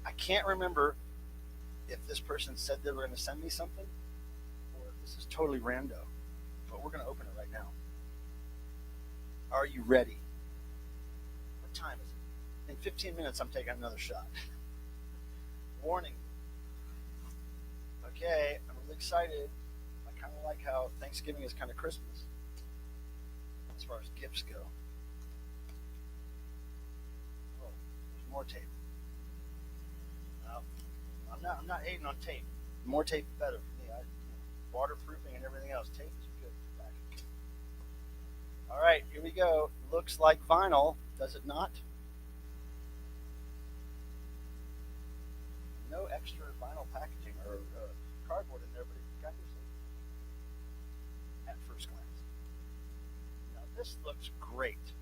I can't remember if this person said they were going to send me something or if this is totally rando, but we're going to open it right now. Are you ready? What time is it? In 15 minutes, I'm taking another shot. Warning. Okay, I'm really excited. I kind of like how Thanksgiving is kind of Christmas as far as gifts go. Oh, there's more tape. I'm not hating on tape. More tape, better for me. Waterproofing and everything else. Tape is good. All right, here we go. Looks like vinyl, does it not? No extra vinyl packaging or cardboard in there, but it got yourself at first glance. Now this looks great.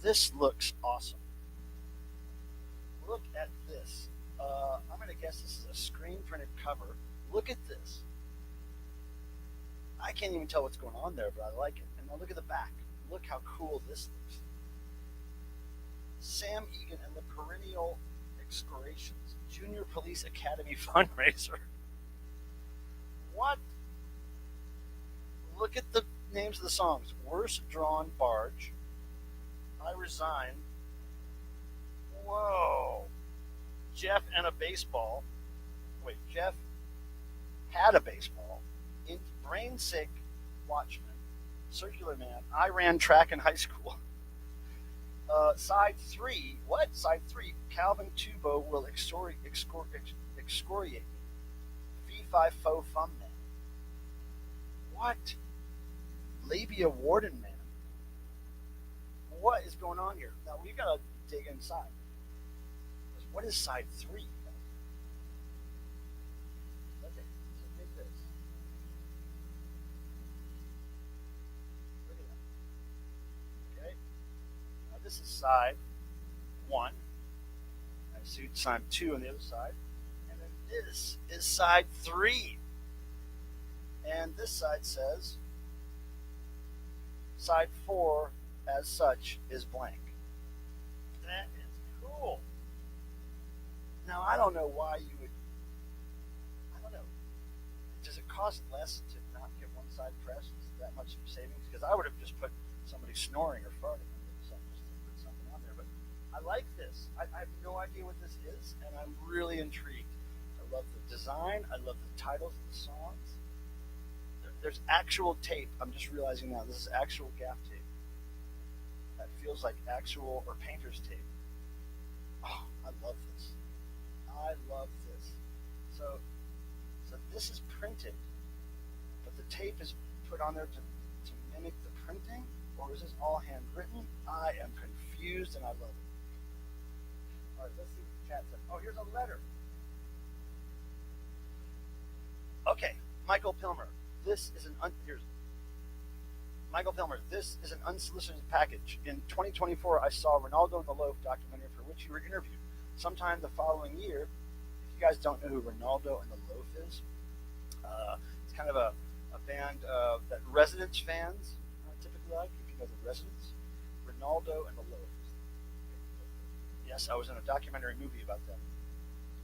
This looks awesome. Look at this. I'm going to guess this is a screen printed cover. Look at this. I can't even tell what's going on there, but I like it. And now look at the back. Look how cool this looks. Sam Egan and the Perennial Excoriations, Junior Police Academy fundraiser. What? Look at the names of the songs. Worst Drawn Barge. I Resign. Whoa. Jeff and a Baseball. Wait, Jeff had a baseball. Brain Sick Watchman. Circular Man. I ran track in high school. Side 3. What? Side 3. Calvin Tubo will excoriate me. Fee Fi Fo Fum Man. What? Labia Warden Man. What is going on here? Now we gotta dig inside. What is side 3? Okay, so take this. Look at that. Okay. Now this is side 1. I see side 2 on the other side. And then this is side 3. And this side says side 4 as such is blank. That is cool. Now I don't know why you would. I don't know. Does it cost less to not get one side pressed? Is that much savings? Because I would have just put somebody snoring or farting on the other side just to put something on there. But I like this. I have no idea what this is, and I'm really intrigued. I love the design. I love the titles of the songs. There's actual tape. I'm just realizing now this is actual gaff tape. That feels like actual or painter's tape. Oh, I love this. I love this. So this is printed, but the tape is put on there to mimic the printing, or is this all handwritten? I am confused and I love it. All right, let's see what the chat says. Oh, here's a letter. Okay, Michael Pilmer. This is Michael Pilmer. This is an unsolicited package. In 2024, I saw Ronaldo in the Loaf documentary for which you were interviewed. Sometime the following year, if you guys don't know who Ronaldo and the Loaf is, it's kind of a band that Residents fans typically like, if you know the Residents. Ronaldo and the Loaf. Yes, I was in a documentary movie about them.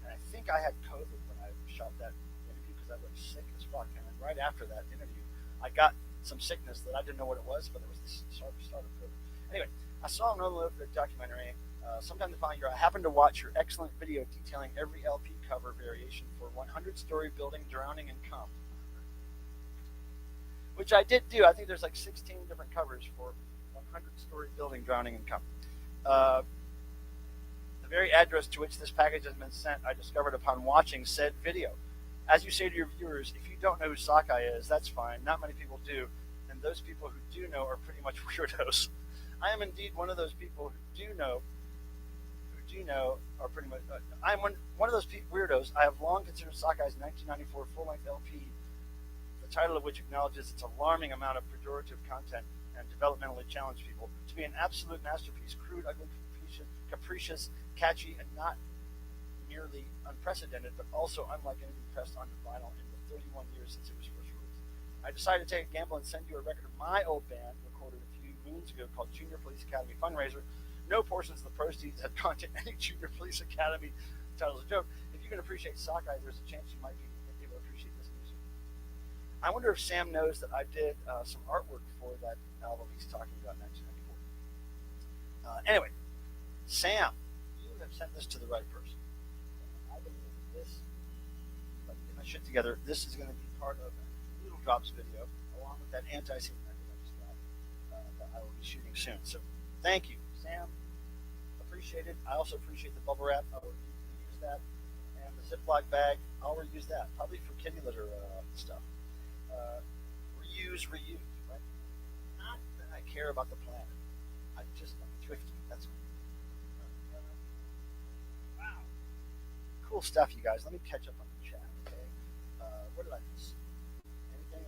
And I think I had COVID when I shot that interview because I was sick as fuck. And then right after that interview, I got some sickness that I didn't know what it was, but it was the start of COVID. Anyway, I saw another documentary sometime the following year. I happened to watch your excellent video detailing every LP cover variation for 100-story building, drowning, and come, which I did do. I think there's like 16 different covers for 100-story building, drowning, and come. The very address to which this package has been sent, I discovered upon watching said video. As you say to your viewers, if you don't know who Sakai is, that's fine. Not many people do, and those people who do know are pretty much weirdos. I am indeed one of those people who do know are pretty much. I am one of those weirdos. I have long considered Sakai's 1994 full-length LP, the title of which acknowledges its alarming amount of pejorative content and developmentally challenged people, to be an absolute masterpiece, crude, ugly, capricious, catchy, and not merely unprecedented, but also unlike anything pressed onto vinyl in the 31 years since it was first released. I decided to take a gamble and send you a record of my old band, recorded a few moons ago, called Junior Police Academy Fundraiser. No portions of the proceeds have gone to any Junior Police Academy. Title's a joke. If you can appreciate Sakai, there's a chance you might be able to appreciate this music. I wonder if Sam knows that I did some artwork for that album he's talking about, 1994. Anyway, Sam, you have sent this to the right person. I believe this, like, get my shit together, this is going to be part of a Little Drops video, along with that ANTiSEEN record I just got that I will be shooting soon. So thank you, Sam. Appreciate it. I also appreciate the bubble wrap. I will use that. And the Ziploc bag, I'll reuse that. Probably for kitty litter stuff. Reuse, right? Not that I care about the planet. I'm thrifty. That's all. Wow. Cool stuff, you guys. Let me catch up on the chat, okay? What did I miss? Anything?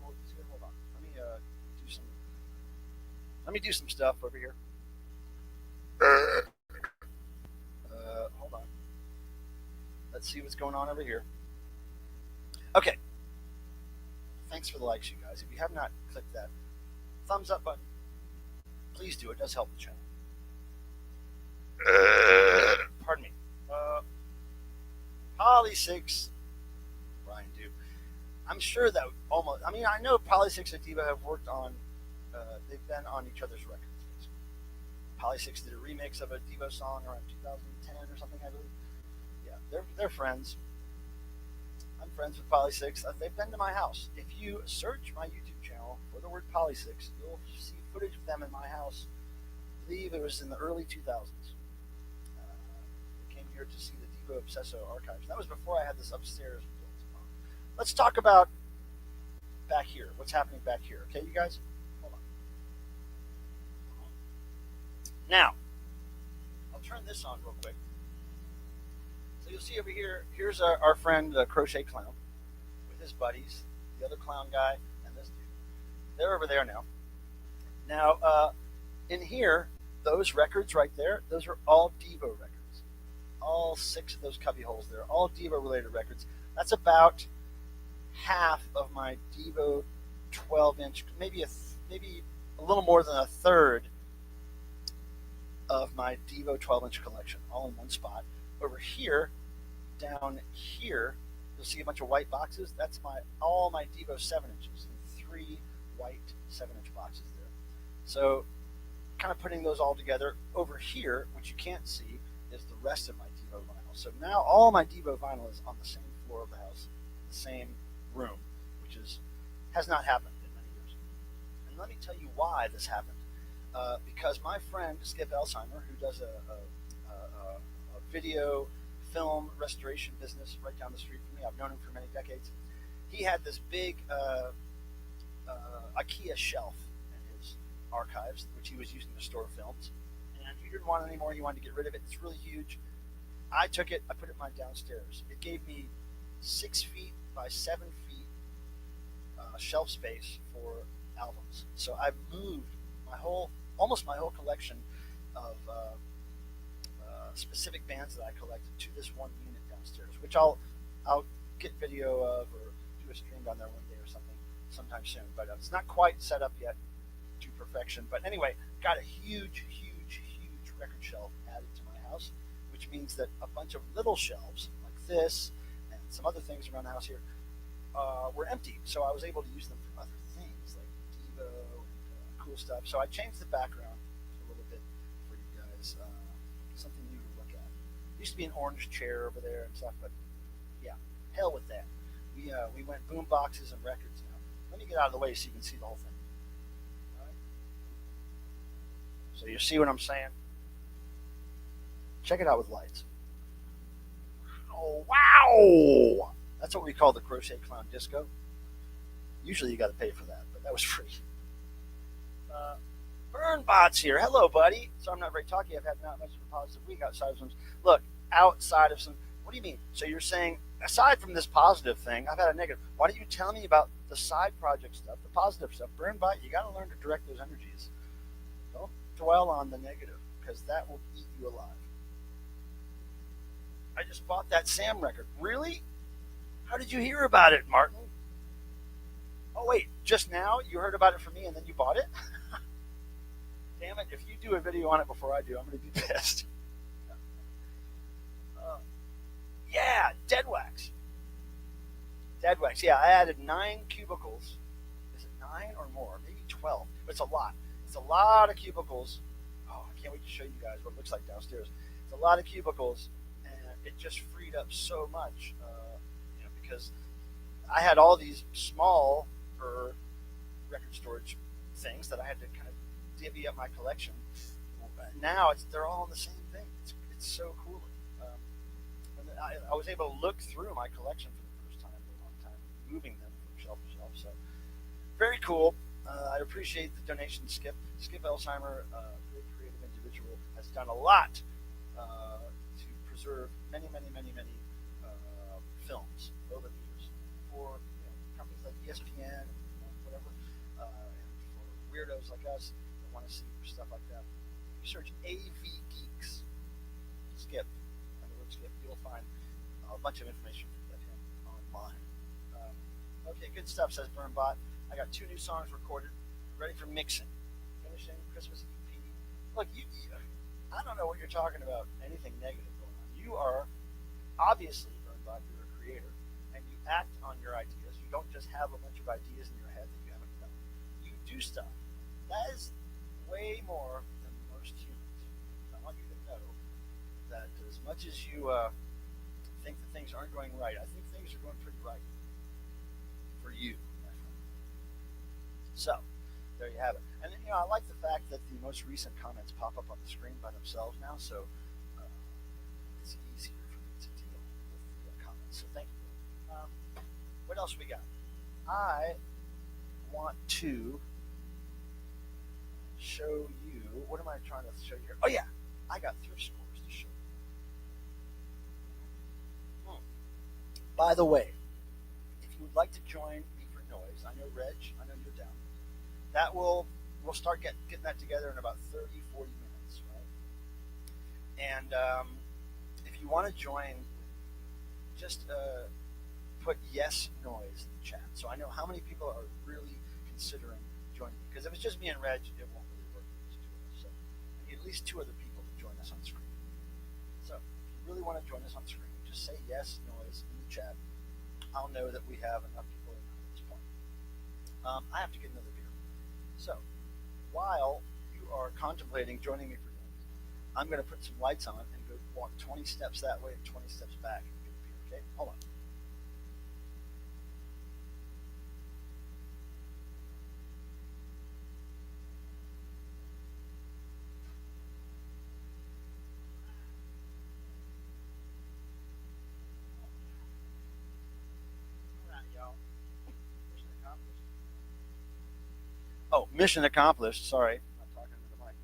Hold on. Let me do some stuff over here. Hold on. let's see what's going on over here. Okay. Thanks for the likes, you guys. If you have not clicked that thumbs up button, please do. It does help the channel. Pardon me. Poly6, Brian do. I'm sure that almost, I mean, I know Poly6 and Diva have worked on, they've been on each other's records. Poly6 did a remix of a Devo song around 2010 or something, I believe. Yeah, they're friends. I'm friends with Poly6. They've been to my house. If you search my YouTube channel for the word Poly6, you'll see footage of them in my house. I believe it was in the early 2000s. They came here to see the Devo Obsesso archives. That was before I had this upstairs built. Let's talk about back here. What's happening back here? Okay, you guys? Hold on. Now, I'll turn this on real quick. So you'll see over here, here's our friend, Crochet Clown, with his buddies, the other clown guy, and this dude. They're over there now. Now, in here, those records right there, those are all Devo records. All 6 of those cubby holes there, all Devo-related records. That's about half of my Devo 12-inch, maybe a little more than a third of my Devo 12-inch collection, all in one spot. Over here, down here, you'll see a bunch of white boxes. That's all my Devo 7 inches, and 3 white 7-inch boxes there. So, kind of putting those all together. Over here, which you can't see, is the rest of my Devo vinyl. So now all my Devo vinyl is on the same floor of the house, the same room, which has not happened in many years. And let me tell you why this happened. Because my friend Skip Elsheimer, who does a video film restoration business right down the street from me, I've known him for many decades. He had this big IKEA shelf in his archives, which he was using to store films. And he didn't want it anymore. He wanted to get rid of it. It's really huge. I took it. I put it in my downstairs. It gave me 6 feet by 7 feet shelf space for albums. So I've moved almost my whole collection of specific bands that I collected to this one unit downstairs, which I'll get video of or do a stream down there one day or something sometime soon. But it's not quite set up yet to perfection. But anyway, got a huge record shelf added to my house, which means that a bunch of little shelves like this and some other things around the house here were empty. So I was able to use them for other things like Devo and cool stuff. So I changed the background a little bit for you guys. Something new to look at. Used to be an orange chair over there and stuff, but yeah, hell with that. We went boom boxes and records now. Let me get out of the way so you can see the whole thing. All right. So you see what I'm saying? Check it out with lights. Oh, wow! That's what we call the Crochet Clown Disco. Usually you got to pay for that, but that was free. Burnbot's here. Hello, buddy. So I'm not very talky. I've had not much of a positive week outside of some. Look, outside of some. What do you mean? So you're saying, aside from this positive thing, I've had a negative. Why don't you tell me about the side project stuff, the positive stuff? Burnbot, you got to learn to direct those energies. Don't dwell on the negative, because that will eat you alive. I just bought that Sam record. Really? How did you hear about it, Martin? Oh, wait, just now? You heard about it from me and then you bought it? Damn it, if you do a video on it before I do, I'm going to be pissed. Yeah, Dead Wax. Dead Wax, yeah, I added 9 cubicles. Is it 9 or more? Maybe 12. But it's a lot. It's a lot of cubicles. Oh, I can't wait to show you guys what it looks like downstairs. It's a lot of cubicles, and it just freed up so much, because I had all these small record storage things that I had to kind of divvy up my collection. Now they're all in the same thing. It's so cool. And I was able to look through my collection for the first time in a long time, moving them from shelf to shelf. So very cool. I appreciate the donation, Skip. Skip Elsheimer, a very creative individual, has done a lot to preserve many films over the years for companies like ESPN, whatever, and for weirdos like us that want to see stuff like that. If you search AV Geeks, Skip, and the word Skip, you'll find a a bunch of information from him online. Okay, good stuff, says Burnbot. I got 2 new songs recorded, ready for mixing. Finishing Christmas EP. Look, I don't know what you're talking about. Anything negative going on? You are obviously, Burnbot, you're a creator, and you act on your ideas. You don't just have a bunch of ideas in your head that you haven't done. You do stuff. That is way more than most humans. I want you to know that as much as you think that things aren't going right, I think things are going pretty right for you, my friend. So, there you have it. And I like the fact that the most recent comments pop up on the screen by themselves now, so it's easier for me to deal with the comments. So thank you. What else we got? I want to show you. What am I trying to show you here? Oh yeah, I got thrift scores to show you. By the way, if you would like to join me for noise, I know Reg, I know you're down. That we'll start getting that together in about 30, 40 minutes, right? And if you want to join, just put yes noise in the chat, so I know how many people are really considering joining. Because if it's just me and Reg, it won't really work for just 2 of us. So I need at least 2 other people to join us on screen. So if you really want to join us on screen, just say yes noise in the chat. I'll know that we have enough people at this point. I have to get another beer. So while you are contemplating joining me for noise, I'm going to put some lights on and go walk 20 steps that way and 20 steps back and get a beer. Okay, hold on. Oh, mission accomplished. Sorry, I'm not talking to the mic.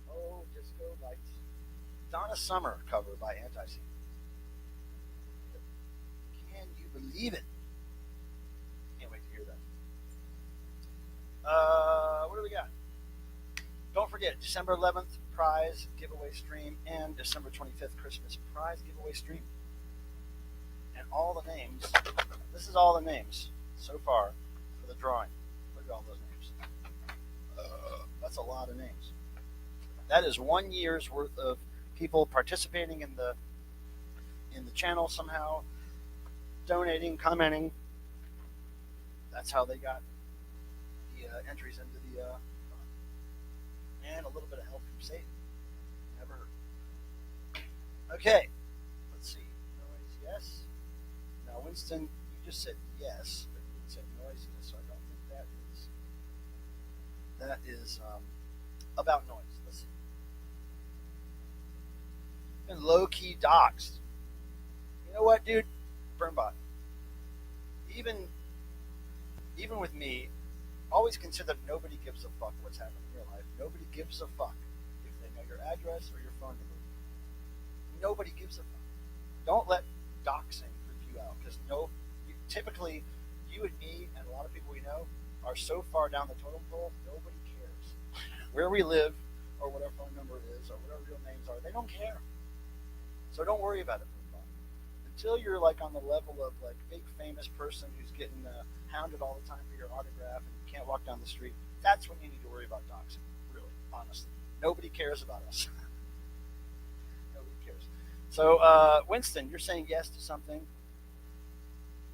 Oh, disco lights. Donna Summer cover by ANTiSEEN. Can you believe it? Can't wait to hear that. What do we got? Don't forget, December 11th prize giveaway stream and December 25th Christmas prize giveaway stream. And all the names. This is all the names so far for the drawing. All those names. That's a lot of names. That is 1 year's worth of people participating in the channel somehow, donating, commenting. That's how they got the entries into the and a little bit of help from Satan. Never heard. Okay, let's see. Noise, yes. Now, Winston, you just said yes, but you didn't say noise, so I don't think that is about noise. Let's see. And low-key doxed. You know what, dude? Burnbot. Even with me, always consider nobody gives a fuck what's happening in your life. Nobody gives a fuck if they know your address or your phone number. Nobody gives a fuck. Don't let doxing freak you out, because typically you and me and a lot of people we know are so far down the totem pole, nobody cares where we live or what our phone number is or what our real names are. They don't care. So don't worry about it. Until you're like on the level of like big famous person who's getting hounded all the time for your autograph and you can't walk down the street, that's when you need to worry about doxing. Really, honestly. Nobody cares about us. Nobody cares. So, Winston, you're saying yes to something.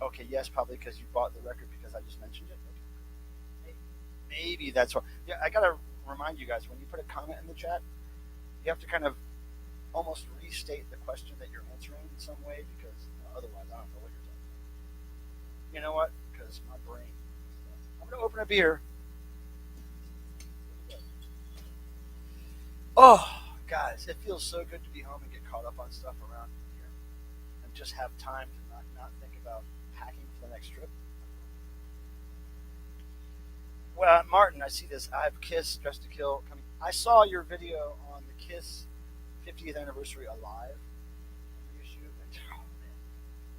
Okay, yes, probably because you bought the record because I just mentioned it. Okay. Maybe that's what. Yeah, I gotta remind you guys, when you put a comment in the chat, you have to kind of almost restate the question that you're answering in some way, because otherwise I don't know what you're talking about. You know what? Because my brain. I'm gonna open a beer. Oh, guys, it feels so good to be home and get caught up on stuff around here, and just have time to not think about packing for the next trip. Well, Martin, I see this. I have Kiss Dressed to Kill coming. I saw your video on the Kiss 50th anniversary alive reissue. Oh man,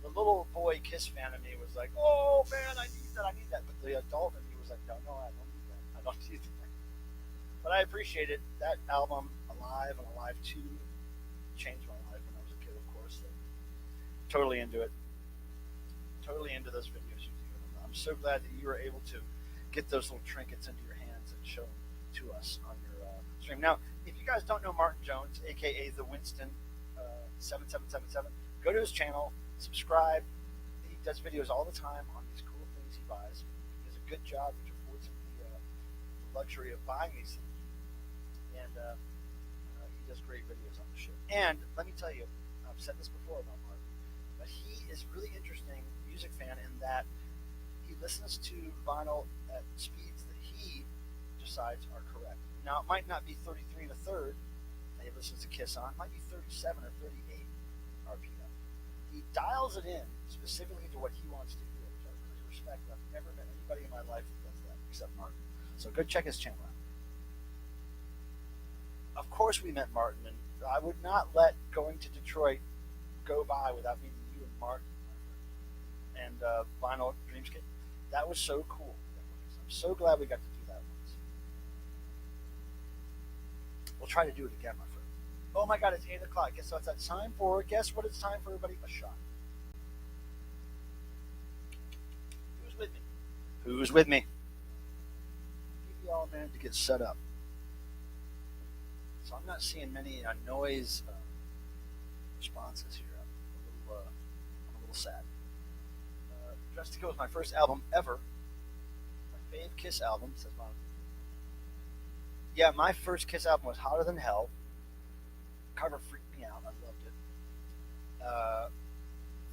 the little boy Kiss fan of me was like, "Oh man, I need that." But the adult in me was like, "No, I don't need that. I don't need that." But I appreciate it. That album, Alive and Alive 2, changed my life when I was a kid, of course. So totally into it. Totally into those videos you do. I'm so glad that you were able to get those little trinkets into your hands and show them to us on your stream. Now, if you guys don't know Martin Jones, aka the Winston 7777, go to his channel, subscribe. He does videos all the time on these cool things he buys. He does a good job, which affords him the luxury of buying these things. And he does great videos on the show. And let me tell you, I've said this before about Martin, but he is really interesting music fan in that he listens to vinyl at speeds that he decides are correct. Now, it might not be 33 1/3 that he listens to Kiss on. It might be 37 or 38 RPM. He dials it in specifically to what he wants to hear, which I really respect. I've never met anybody in my life that does that except Martin. So go check his channel out. Of course we met Martin, and I would not let going to Detroit go by without meeting you and Martin and Vinyl Dreamscape. That was so cool. I'm so glad we got to do that once. We'll try to do it again, my friend. Oh my God, it's 8 o'clock. Guess what it's time for? Guess what it's time for, everybody? A shot. Who's with me? Who's with me? I'll give you all a minute to get set up. So I'm not seeing many noise responses here. I'm a little sad. Dressed to Kill was my first album ever. My fave Kiss album, says Bob. Yeah, my first Kiss album was Hotter Than Hell. Cover freaked me out. I loved it.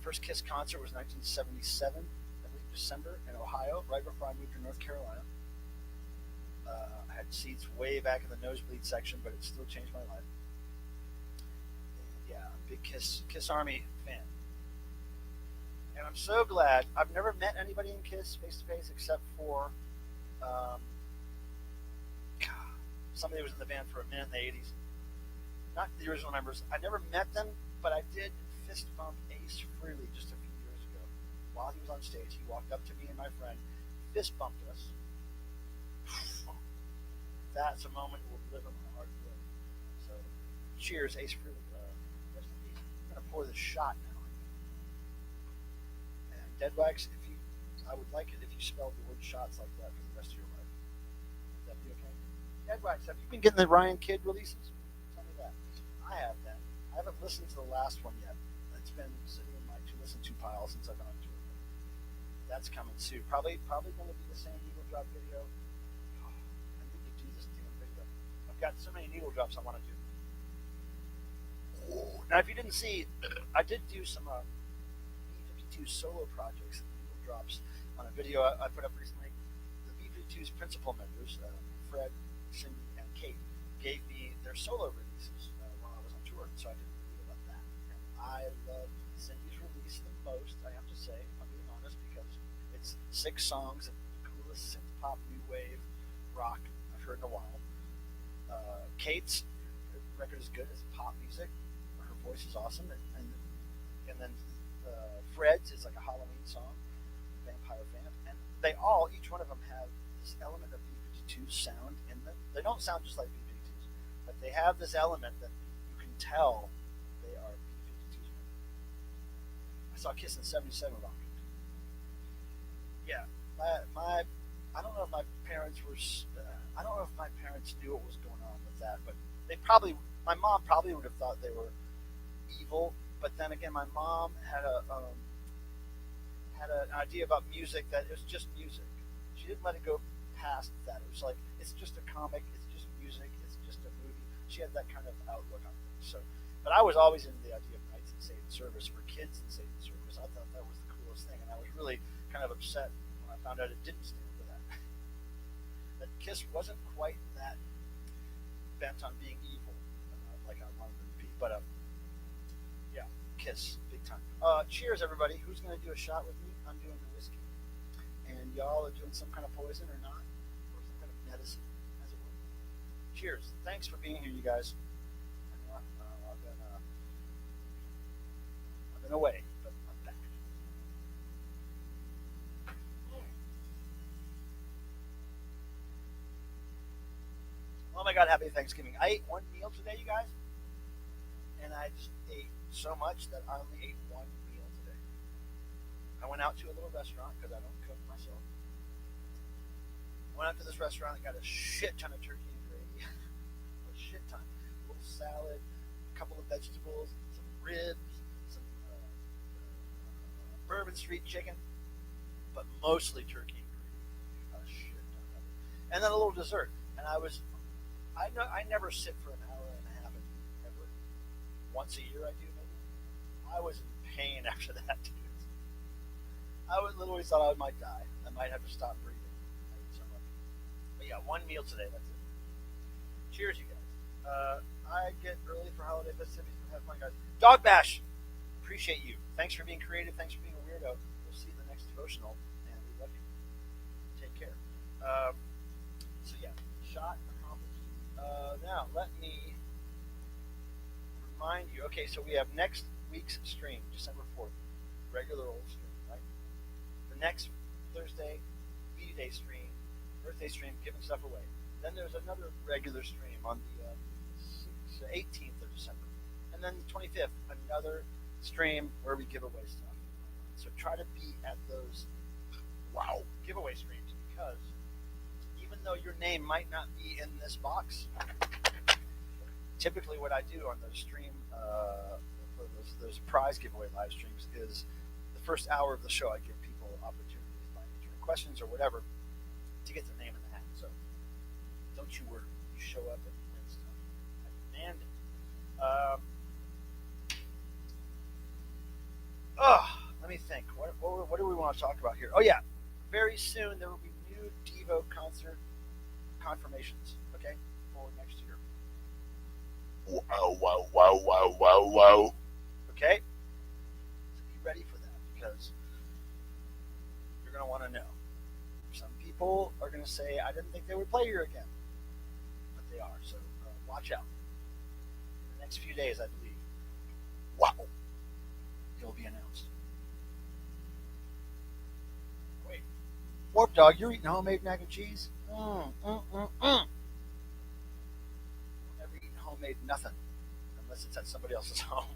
First Kiss concert was 1977, I believe December, in Ohio, right before I moved to North Carolina. I had seats way back in the nosebleed section, but it still changed my life. And yeah, I'm a big Kiss Army fan. And I'm so glad. I've never met anybody in Kiss face to face except for somebody who was in the band for a minute in the 80s. Not the original members. I never met them, but I did fist bump Ace Frehley just a few years ago. While he was on stage, he walked up to me and my friend, fist bumped us. That's a moment that will live in my heart forever. So, cheers, Ace Frehley. I'm going to pour this shot now. And Deadwax, I would like it if you spelled the word shots like that for the rest of your life. Would that be okay? Deadwax, have you been getting the Ryan Kidd releases? Tell me that. I have been. I haven't listened to the last one yet. It's been sitting in my to-listen-to pile since I've been on tour. That's coming soon. Probably going to be the same needle drop video. I need to do this damn video. I've got so many needle drops I want to do. Now, if you didn't see, I did do some B-52 solo projects, needle drops, on a video I put up recently. The B-52's principal members, Fred, Cindy, and Kate, gave me their solo releases while I was on tour, so I did a video about that. And I loved Cindy's release the most, I have to say, if I'm being honest, because it's 6 songs of the coolest synth pop new wave rock I've heard in a while. Kate's record is good as pop music. Her voice is awesome, and then Fred's is like a Halloween song, Vampire Vamp, and they all, each one of them, have this element of B-52 sound in them. They don't sound just like B-52s, but they have this element that you can tell they are B-52s. I saw Kiss in '77 with Rocket. Yeah, my I don't know if my parents were. I don't know if my parents knew what was going on with that, but my mom probably would have thought they were evil. But then again, my mom had an idea about music that it was just music. She didn't let it go past that. It was like, it's just a comic, it's just music, it's just a movie. She had that kind of outlook on things. So, but I was always into the idea of Knights in Satan Service for kids in Satan Service. I thought that was the coolest thing, and I was really kind of upset when I found out it didn't stand for that. That Kiss wasn't quite that bent on being evil like I wanted them to be. But yeah, Kiss, big time. Cheers, everybody. Who's going to do a shot with me? I'm doing the whiskey. And y'all are doing some kind of poison or not? Or some kind of medicine, as it were. Cheers. Thanks for being here, you guys. I've been away, but I'm back. Oh my God, happy Thanksgiving. I ate one meal today, you guys. And I just ate so much that I only ate one meal I went out to a little restaurant because I don't cook myself. Went out to this restaurant and got a shit ton of turkey and gravy. A shit ton. A little salad, a couple of vegetables, some ribs, some bourbon street chicken, but mostly turkey and gravy. A shit ton of it. And then a little dessert. And I never sit for an hour and a half ever. Once a year I do maybe. I was in pain after that, dude. I literally thought I might die. I might have to stop breathing. I ate so much. But yeah, one meal today, that's it. Cheers, you guys. I get early for holiday festivities and have fun, guys. Dog Bash! Appreciate you. Thanks for being creative. Thanks for being a weirdo. We'll see you in the next devotional, and we love you. Take care. So yeah, shot accomplished. Now, let me remind you. Okay, so we have next week's stream, December 4th. Regular old stream, right? The next Thursday, Beauty Day stream, birthday stream, giving stuff away. Then there's another regular stream on the 18th of December. And then the 25th, another stream where we give away stuff. So try to be at those giveaway streams, because even though your name might not be in this box, typically what I do on those stream, for those prize giveaway live streams, is the first hour of the show I give people opportunities by answering questions or whatever to get their name in the hat. So don't you worry, you show up and win stuff. I demand it. Let me think. What do we want to talk about here? Oh yeah, very soon there will be new Devo concert confirmations. Okay, for next year. Wow. Okay, so be ready for that, because you're going to want to know. Some people are going to say, I didn't think they would play here again, but they are. So watch out. In the next few days, I believe. Wow, it will be announced. Wait, Warp Dog, you're eating homemade mac and cheese? I'll never eat homemade nothing unless it's at somebody else's home.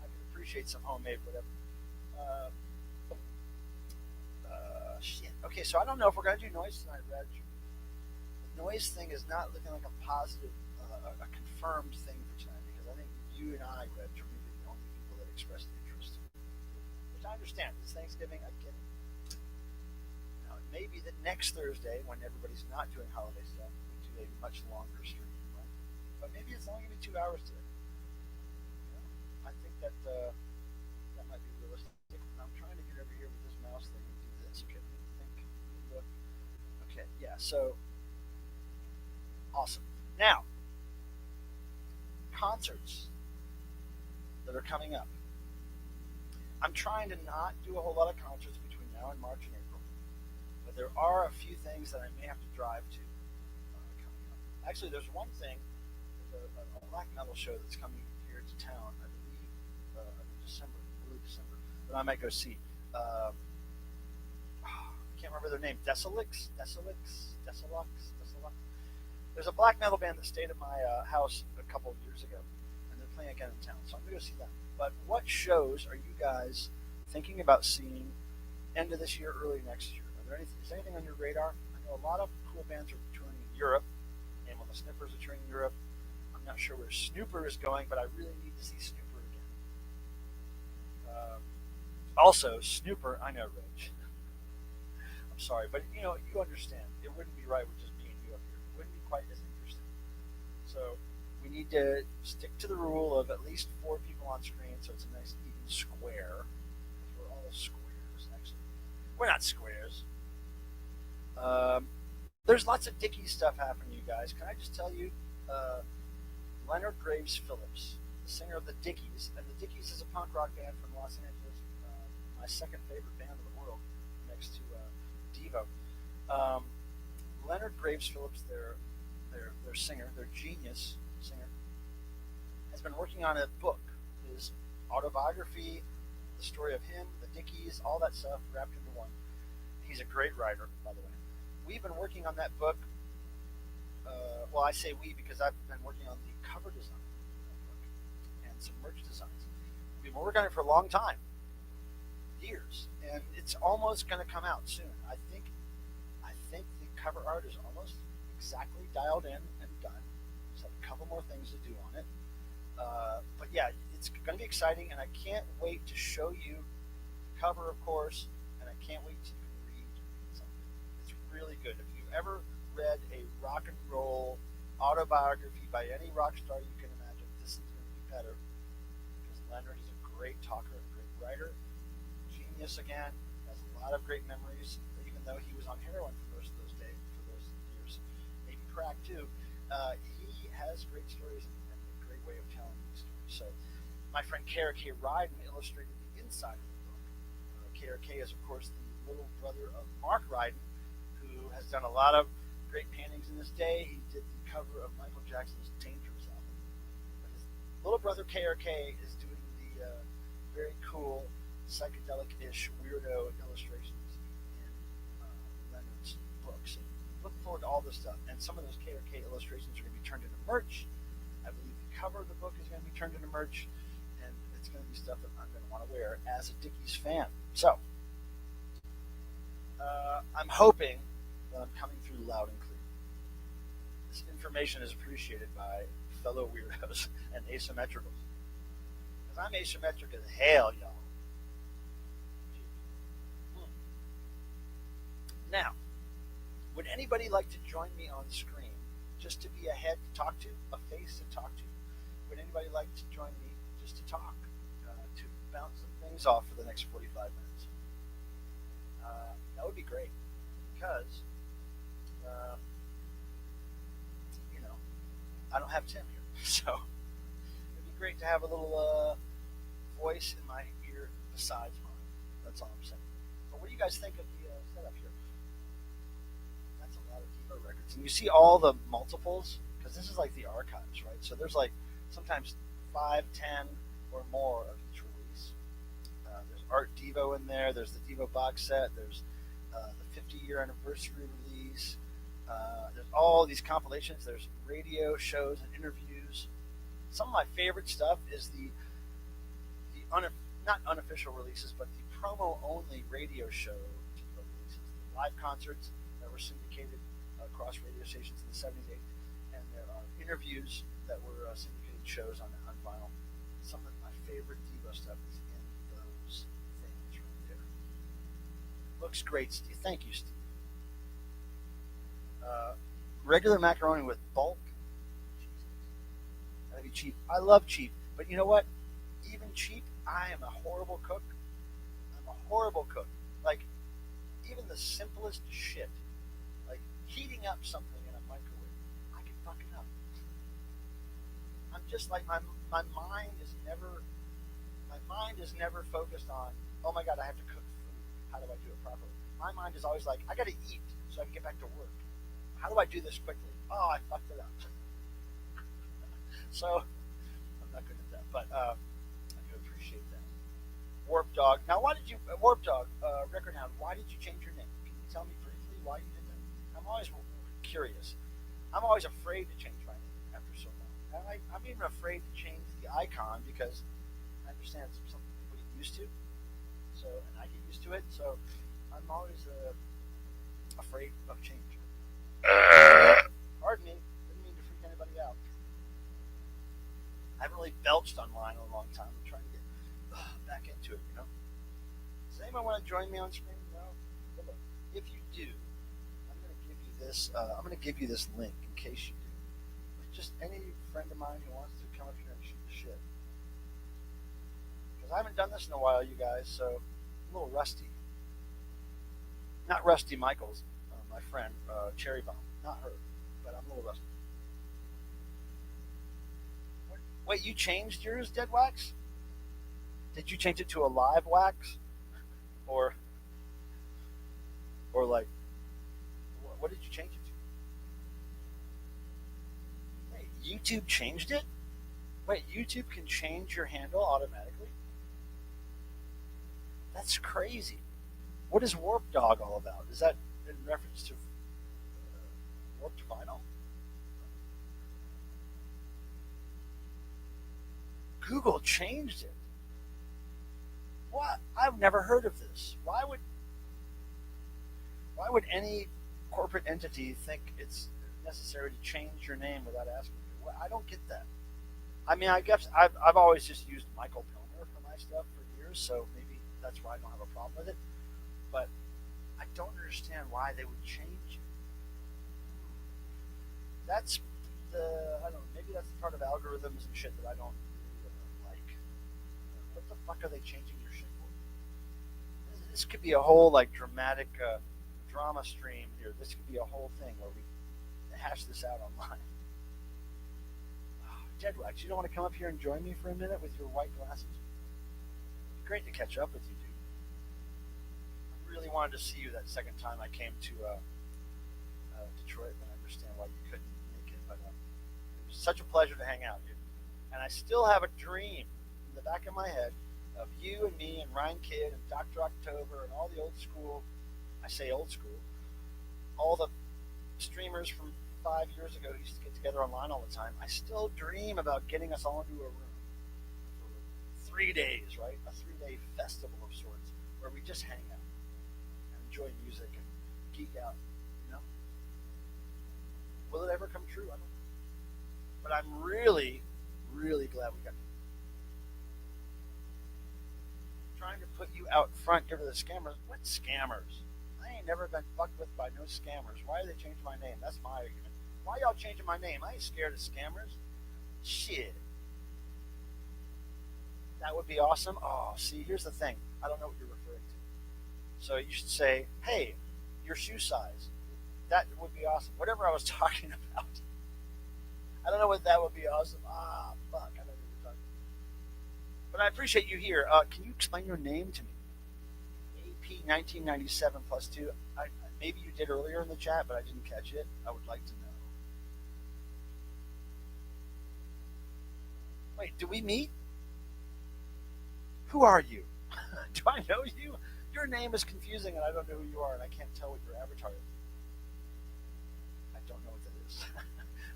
I can appreciate some homemade whatever. Shit. Okay, so I don't know if we're going to do noise tonight, Reg. The noise thing is not looking like a positive, a confirmed thing for tonight, because I think you and I, Reg, are maybe the only people that expressed interest. Which I understand. It's Thanksgiving. I get it. Now, it may be that next Thursday, when everybody's not doing holiday stuff, we do a much longer stream, right? But maybe it's only going to be 2 hours today. You know, I think that that might be realistic. I'm trying to get over here with this mouse thing and do this. Okay, look. Okay, yeah. So awesome. Now, concerts that are coming up. I'm trying to not do a whole lot of concerts between now and March and April, but there are a few things that I may have to drive to coming up. Actually, there's one thing, there's a black metal show that's coming here to town, I believe, December, early December, that I might go see. I can't remember their name. Desolix. There's a black metal band that stayed at my house a couple of years ago, and they're playing again in town, so I'm gonna go see them. But what shows are you guys thinking about seeing end of this year, early next year? Is there anything on your radar? I know a lot of cool bands are touring in Europe, and when the Snippers are touring in Europe, I'm not sure where Snooper is going, but I really need to see Snooper again. Also, Snooper, I know, Reg. I'm sorry, but you understand. It wouldn't be right with just me and you up here. It wouldn't be quite as interesting. So we need to stick to the rule of at least 4 people on screen, so it's a nice even square. We're all squares, actually. We're not squares. There's lots of Dickies stuff happening, you guys. Can I just tell you, Leonard Graves Phillips, the singer of the Dickies, and the Dickies is a punk rock band from Los Angeles, my second favorite band in the world, next to Devo. Leonard Graves Phillips, their singer, their genius singer, has been working on a book, his autobiography, the story of him, the Dickies, all that stuff wrapped into one. He's a great writer, by the way. We've been working on that book. Well, I say we because I've been working on the cover design of that book and some merch designs. We've been working on it for a long time. years, and it's almost going to come out soon. I think the cover art is almost exactly dialed in and done. Just have a couple more things to do on it. But yeah, it's going to be exciting, and I can't wait to show you the cover, of course, and I can't wait to read something. It's really good. If you've ever read a rock and roll autobiography by any rock star you can imagine, this is going to be better because Leonard is a great talker and a great writer. Genius again, has a lot of great memories, even though he was on heroin for most of those days, for those years, maybe crack too. He has great stories and a great way of telling these stories. So, my friend Kara K. Ryden illustrated the inside of the book. Kara K. is, of course, the little brother of Mark Ryden, who has done a lot of great paintings in his day. He did the cover of Michael Jackson's Dangerous album. But his little brother KRK is doing the very cool psychedelic-ish weirdo illustrations in Leonard's books. And look forward to all this stuff. And some of those KRK illustrations are going to be turned into merch. I believe the cover of the book is going to be turned into merch. And it's going to be stuff that I'm going to want to wear as a Dickies fan. So, I'm hoping that I'm coming through loud and clear. This information is appreciated by fellow weirdos and asymmetricals. Because I'm asymmetric as hell, y'all. Now, would anybody like to join me on screen just to be a head to talk to, a face to talk to? Would anybody like to join me just to talk, to bounce some things off for the next 45 minutes? That would be great because, I don't have Tim here. So it'd be great to have a little voice in my ear besides mine. That's all I'm saying. But what do you guys think of the setup here? That's a lot of Devo records. And you see all the multiples, because this is like the archives, right? So there's like sometimes 5, 10, or more of each release. There's Art Devo in there. There's the Devo box set. There's the 50-year anniversary release. There's all these compilations. There's radio shows and interviews. Some of my favorite stuff is the not unofficial releases, but the promo-only radio show Devo releases. The live concerts that were syndicated across radio stations in the 70s, 80s, and there are interviews that were syndicated shows on vinyl. Some of my favorite Devo stuff is in those things right there. Looks great, Steve. Thank you, Steve. Regular macaroni with bulk. That'd be cheap. I love cheap, but you know what? Even cheap, I am a horrible cook. I'm a horrible cook. Like, even the simplest shit, like heating up something in a microwave, I can fuck it up. I'm just like my mind is never focused on, oh my god, I have to cook food. How do I do it properly? My mind is always like, I got to eat so I can get back to work. How do I do this quickly? Oh, I fucked it up. So, I'm not good at that, but I do appreciate that. Warp Dog. Now, why did you, Warp Dog, Record Hound, why did you change your name? Can you tell me briefly why you did that? I'm always curious. I'm always afraid to change my name after so long. And I'm even afraid to change the icon because I understand it's something people get used to. So, and I get used to it, so I'm always afraid of change. Pardon me, didn't mean to freak anybody out. I haven't really belched online in a long time. I'm trying to get back into it, Does anyone want to join me on screen? No? Well, look, if you do, I'm going to give you this. I'm going to give you this link in case you do. With just any friend of mine who wants to come up here and shoot the shit. Because I haven't done this in a while, you guys, so I'm a little rusty. Not Rusty Michaels, my friend, Cherry Bomb. Not her, but I'm a little rusty. Wait, you changed yours, Dead Wax? Did you change it to a live wax? Or like, what did you change it to? Wait, YouTube changed it? Wait, YouTube can change your handle automatically? That's crazy. What is Warp Dog all about? Is that in reference to Warped Vinyl? Google changed it. what? I've never heard of this. Why would any corporate entity think it's necessary to change your name without asking you? Well, I don't get that. I mean, I guess I've always just used Michael Pilmer for my stuff for years, so maybe that's why I don't have a problem with it. But I don't understand why they would change it. That's I don't know, maybe that's the part of algorithms and shit that I don't really like. What the fuck are they changing your shit for? This could be a whole like dramatic drama stream here. This could be a whole thing where we hash this out online. Jedwax, you don't want to come up here and join me for a minute with your white glasses? It'd be great to catch up with you, dude. I really wanted to see you that second time I came to Detroit, and I understand why you couldn't make it, but it was such a pleasure to hang out, dude. And I still have a dream in the back of my head of you and me and Ryan Kidd and Dr. October and all the old school, I say old school, all the streamers from 5 years ago who used to get together online all the time. I still dream about getting us all into a room for 3 days, right? A 3-day festival of sorts where we just hang out and enjoy music and geek out, you know? Will it ever come true? I don't know. But I'm really, really glad we got it. Trying to put you out front, get rid of the scammers. What scammers? I ain't never been fucked with by no scammers. Why do they change my name? That's my argument. Why y'all changing my name? I ain't scared of scammers. Shit. That would be awesome. Oh, see, here's the thing. I don't know what you're referring to. So you should say, hey, your shoe size. That would be awesome. Whatever I was talking about. I don't know what that would be awesome. Ah, fuck. I don't know what you're talking about. But I appreciate you here. Can you explain your name to me? AP 1997 plus 2. Maybe you did earlier in the chat, but I didn't catch it. I would like to know. Wait, do we meet? Who are you? Do I know you? Your name is confusing and I don't know who you are and I can't tell what your avatar is. I don't know what that is.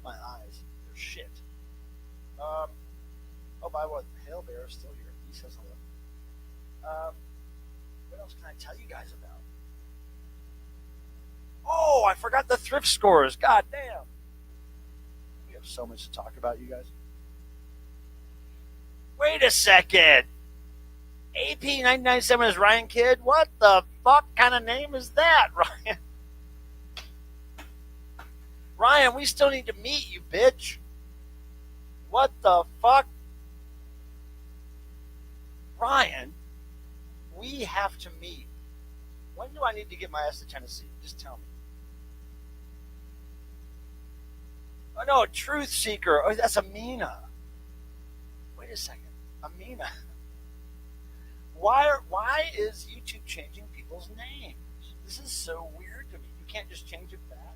My eyes, they're shit. Oh, by the way, Hail Bear is still here. He says hello. What else can I tell you guys about? Oh, I forgot the thrift scores. God damn. We have so much to talk about, you guys. Wait a second. AP 997 is Ryan Kidd? What the fuck kind of name is that, Ryan? Ryan, we still need to meet you, bitch. What the fuck? Ryan, we have to meet. When do I need to get my ass to Tennessee? Just tell me. Oh, no, Truth Seeker. Oh, that's Amina. Wait a second. Amina. Why is YouTube changing people's names? This is so weird to me. You can't just change it back.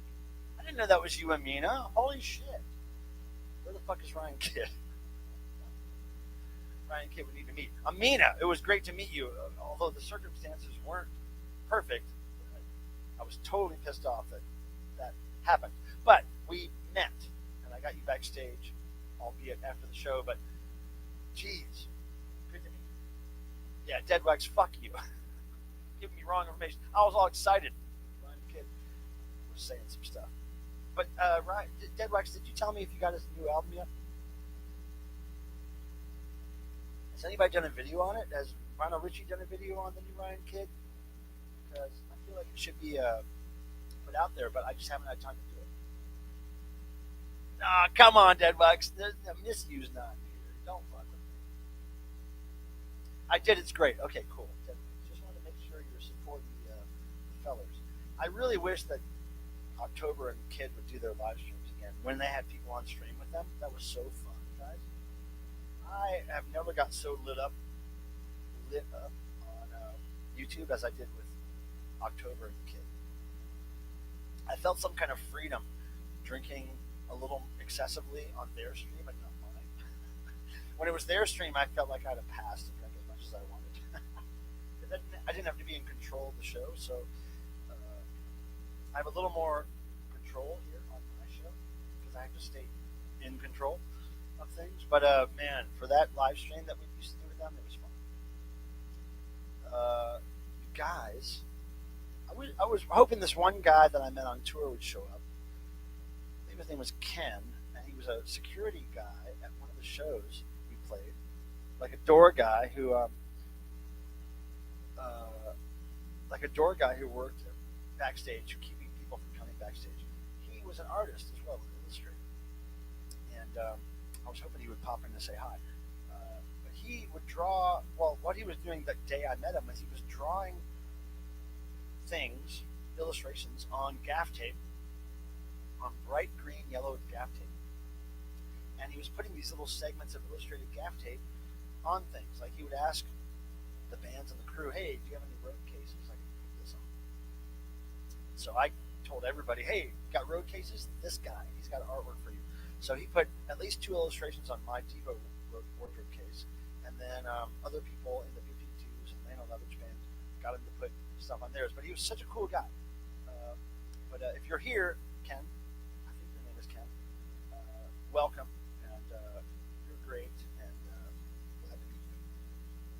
I didn't know that was you, Amina. Holy shit. Where the fuck is Ryan Kidd? Ryan Kidd, we need to meet. Amina, it was great to meet you. Although the circumstances weren't perfect, I was totally pissed off that that happened. But we met, and I got you backstage, albeit after the show. But geez, good to meet you. Yeah, Deadwax, fuck you. Giving me wrong information. I was all excited. Ryan Kidd was saying some stuff. But Ryan, Deadwax, did you tell me if you got his new album yet? Has anybody done a video on it? Has Ronald Richie done a video on the new Ryan Kidd? Because I feel like it should be put out there, but I just haven't had time to do it. Nah, come on, Deadwax. The misuse's not here. Don't fuck with me. I did. It's great. Okay, cool. Just wanted to make sure you're supporting the fellers. I really wish that October and Kidd would do their live streams again when they had people on stream with them. That was so fun, guys. I have never got so lit up on YouTube as I did with October and Kidd. I felt some kind of freedom drinking a little excessively on their stream and not mine. When it was their stream, I felt like I had a pass to drink as much as I wanted. I didn't have to be in control of the show, so I have a little more control here on my show because I have to stay in control of things. But man, for that live stream that we used to do with them, it was fun. you guys, I was hoping this one guy that I met on tour would show up. I think his name was Ken, and he was a security guy at one of the shows we played, like a door guy who, worked backstage, keeping people from coming backstage. He was an artist as well, an illustrator, and I was hoping he would pop in to say hi. But he would draw. Well, what he was doing that day I met him was he was drawing things, illustrations on gaff tape, on bright green yellow gaff tape, and he was putting these little segments of illustrated gaff tape on things. Like he would ask the bands and the crew, "Hey, do you have any road cases I can put this on?" So I told everybody, "Hey, got road cases? This guy, he's got artwork for you." So he put at least 2 illustrations on my Devo wardrobe case, and then other people in the BP2s and Lano Lovitch band got him to put stuff on theirs. But he was such a cool guy. But if you're here, Ken, I think your name is Ken. Welcome, and you're great, and glad to meet you.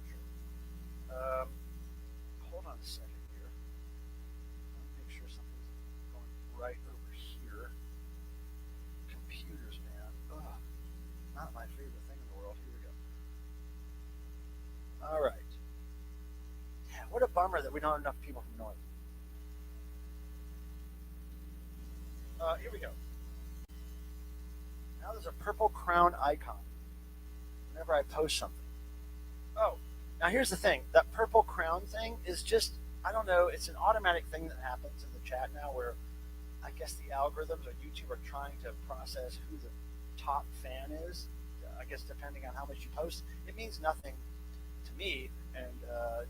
Sure. Hold on a second here. Let me make sure something's going right over here. Computers, man. Ugh, not my favorite thing in the world. Here we go. All right. Yeah, what a bummer that we don't have enough people from North. Here we go. Now there's a purple crown icon whenever I post something. Oh, now here's the thing. That purple crown thing is just, I don't know, it's an automatic thing that happens in the chat now where I guess the algorithms or YouTube are trying to process who the top fan is. I guess depending on how much you post. It means nothing to me, and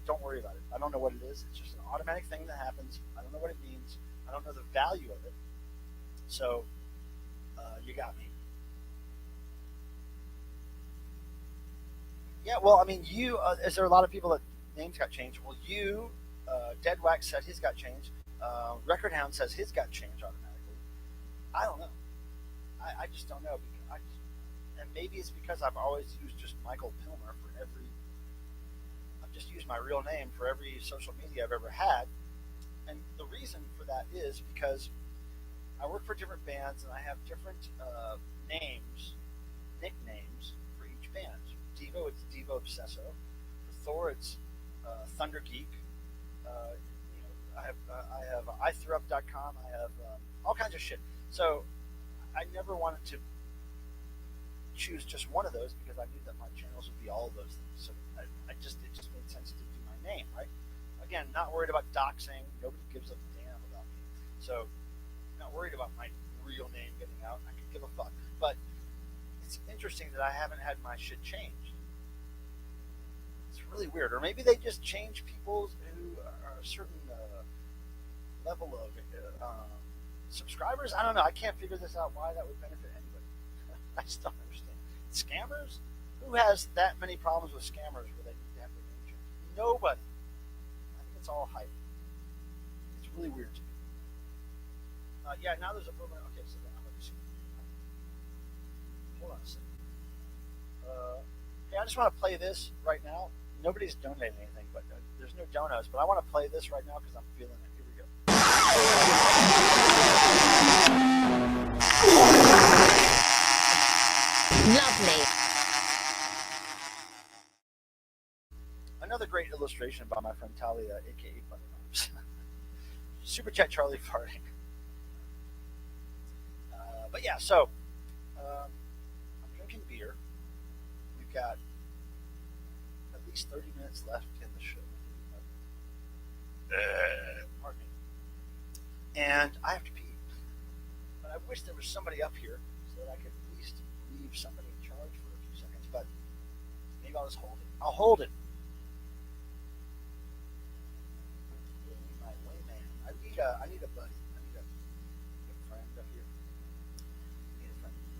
don't worry about it. I don't know what it is. It's just an automatic thing that happens. I don't know what it means. I don't know the value of it. So, you got me. Yeah, well, I mean, you, is there a lot of people that names got changed? Well, you, Dead Wax said his got changed. Record Hound says his got changed automatically. I don't know. I just don't know. And maybe it's because I've always used just Michael Pilmer for I've just used my real name for every social media I've ever had. And the reason for that is because I work for different bands and I have different nicknames for each band. Devo, it's Devo Obsesso. For Thor, it's Thunder Geek. I have iThewUp.com. I have all kinds of shit. So I never wanted to choose just one of those because I knew that my channels would be all of those things. So it just made sense to do my name, right? Again, not worried about doxing. Nobody gives a damn about me. So not worried about my real name getting out. I could give a fuck. But it's interesting that I haven't had my shit changed. It's really weird. Or maybe they just change people who are a certain level of subscribers. I don't know. I can't figure this out why that would benefit anybody. I just don't understand. Scammers? Who has that many problems with scammers where they need to have their name changed? Nobody. I think it's all hype. It's really weird to me. Yeah, now there's a program. Okay, so I'm going to see. Hold on a second. Hey, I just want to play this right now. Nobody's donating anything, but there's no donuts. But I want to play this right now because I'm feeling it. Here we go. Lovely. Another great illustration by my friend Talia, aka Butterknives. Super chat Charlie farting. But yeah, so I'm drinking beer. We've got at least 30 minutes left in the show. Pardon me. And I have to pee. But I wish there was somebody up here so that I could at least leave somebody in charge for a few seconds. But maybe I'll just hold it. I'll hold it. My wayman. I need a buddy. I need a friend up here.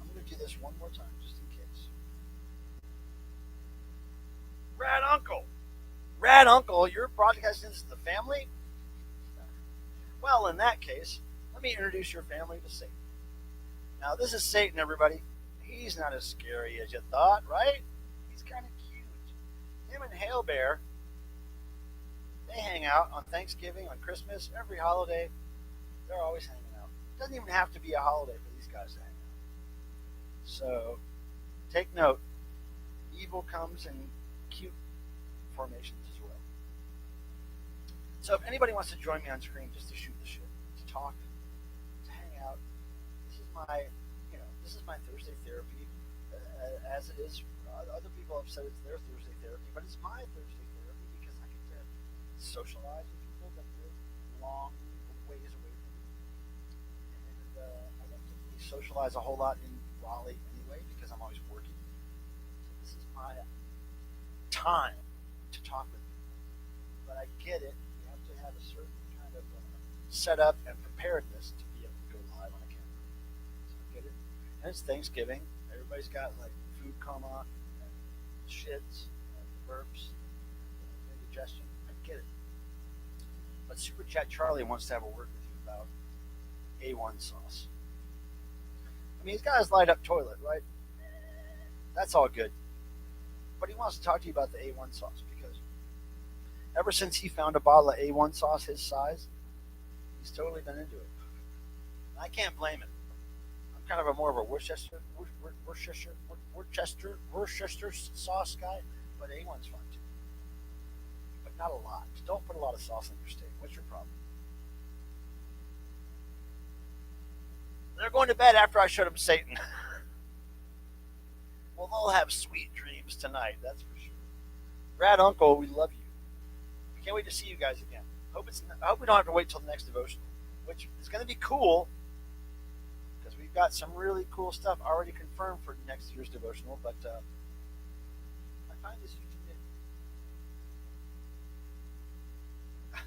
I'm going to do this one more time, just in case. Rad Uncle! Rad Uncle, you're broadcasting this to the family? Well, in that case, let me introduce your family to Satan. Now, this is Satan, everybody. He's not as scary as you thought, right? He's kind of cute. Him and Hail Bear They hang out on Thanksgiving, on Christmas, every holiday. They're always hanging out. It doesn't even have to be a holiday for these guys to hang out. So take note, evil comes in cute formations as well. So if anybody wants to join me on screen just to shoot the shit, to talk, to hang out, this is my Thursday therapy, as it is. Other people have said it's their Thursday therapy, but it's my Thursday therapy because I get to socialize with people that live long ways away from me. And I don't typically socialize a whole lot in Raleigh anyway because I'm always working. So this is my time to talk with people. But I get it. You have to have a certain kind of setup and preparedness to be able to go live on a camera. So I get it. And it's Thanksgiving. Everybody's got like food coma and shits and burps and indigestion. I get it. But Super Chat Charlie wants to have a word with you about A1 sauce. I mean, he's got his light up toilet, right? That's all good. But he wants to talk to you about the A1 sauce because ever since he found a bottle of A1 sauce his size, he's totally been into it. I can't blame him. I'm kind of a more of a Worcester sauce guy, but A1's fun too. But not a lot. Don't put a lot of sauce on your steak. What's your problem? They're going to bed after I showed them Satan. Well, they'll have sweet dreams tonight, that's for sure. Brad Uncle, we love you. Can't wait to see you guys again. I hope we don't have to wait till the next devotional, which is going to be cool because we've got some really cool stuff already confirmed for next year's devotional. But I find this YouTube video.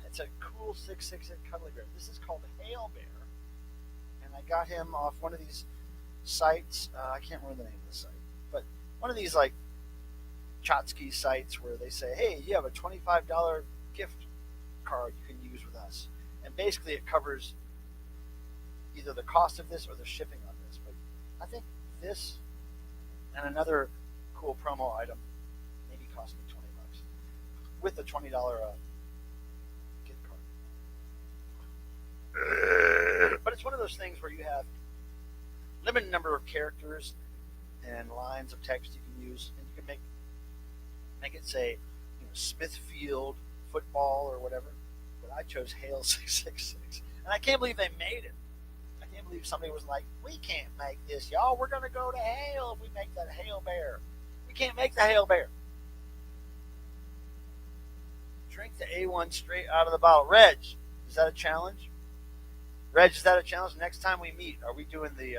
It's a cool 6'6" cuddly bear. This is called Hail Bear, and I got him off one of these sites. I can't remember the name of the site, but one of these like Chotsky sites where they say, "Hey, you have a $25 gift card you can use with us," and basically it covers either the cost of this or the shipping on this. But I think this and another cool promo item maybe cost me $20 with the $20 gift card. But it's one of those things where you have limited number of characters and lines of text you can use, and you can make it say, Smithfield football or whatever. But I chose Hale 666, and I can't believe they made it. I can't believe somebody was like, "We can't make this, y'all. We're gonna go to Hale if we make that Hale Bear. We can't make the Hale Bear." Drink the A1 straight out of the bottle. Reg, is that a challenge? Reg, is that a challenge? Next time we meet, are we doing the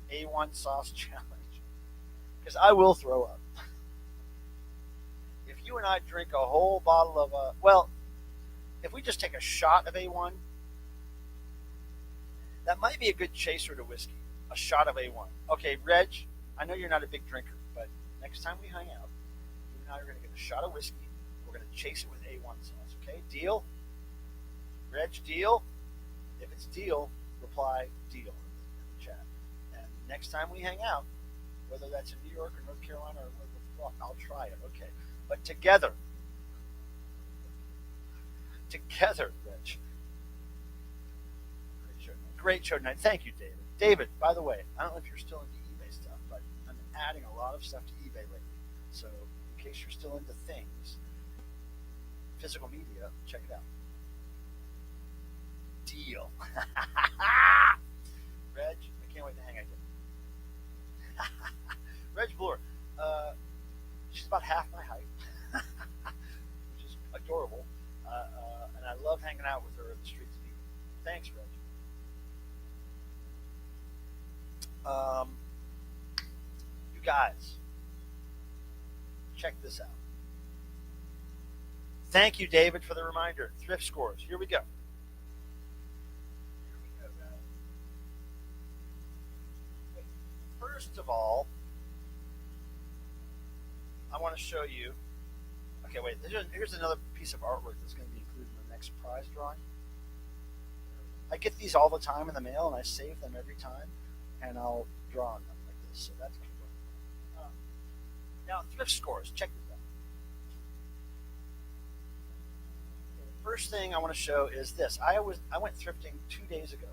A1 sauce challenge? Because I will throw up. If you and I drink a whole bottle of, if we just take a shot of A1, that might be a good chaser to whiskey. A shot of A1. Okay, Reg, I know you're not a big drinker, but next time we hang out, you and I are going to get a shot of whiskey. We're going to chase it with A1 sauce, okay? Deal? Reg, deal? If it's deal, reply deal in the chat. And next time we hang out, whether that's in New York or North Carolina or wherever the fuck, I'll try it, okay? But together, Rich. Great show tonight. Thank you, David. David, by the way, I don't know if you're still into eBay stuff, but I'm adding a lot of stuff to eBay lately. So in case you're still into things, physical media, check it out. Deal. Reg, I can't wait to hang out with you. Reg Bloor, she's about half my height, which is adorable, and I love hanging out with her in the streets of Eden. Thanks, Reg. You guys, check this out. Thank you, David, for the reminder. Thrift scores. Here we go. First of all, I want to show you. Okay, wait. Here's another piece of artwork that's going to be included in the next prize drawing. I get these all the time in the mail, and I save them every time, and I'll draw on them like this. So that's going to go. Now, thrift scores. Check this out. Okay, the First thing I want to show is this. I went thrifting 2 days ago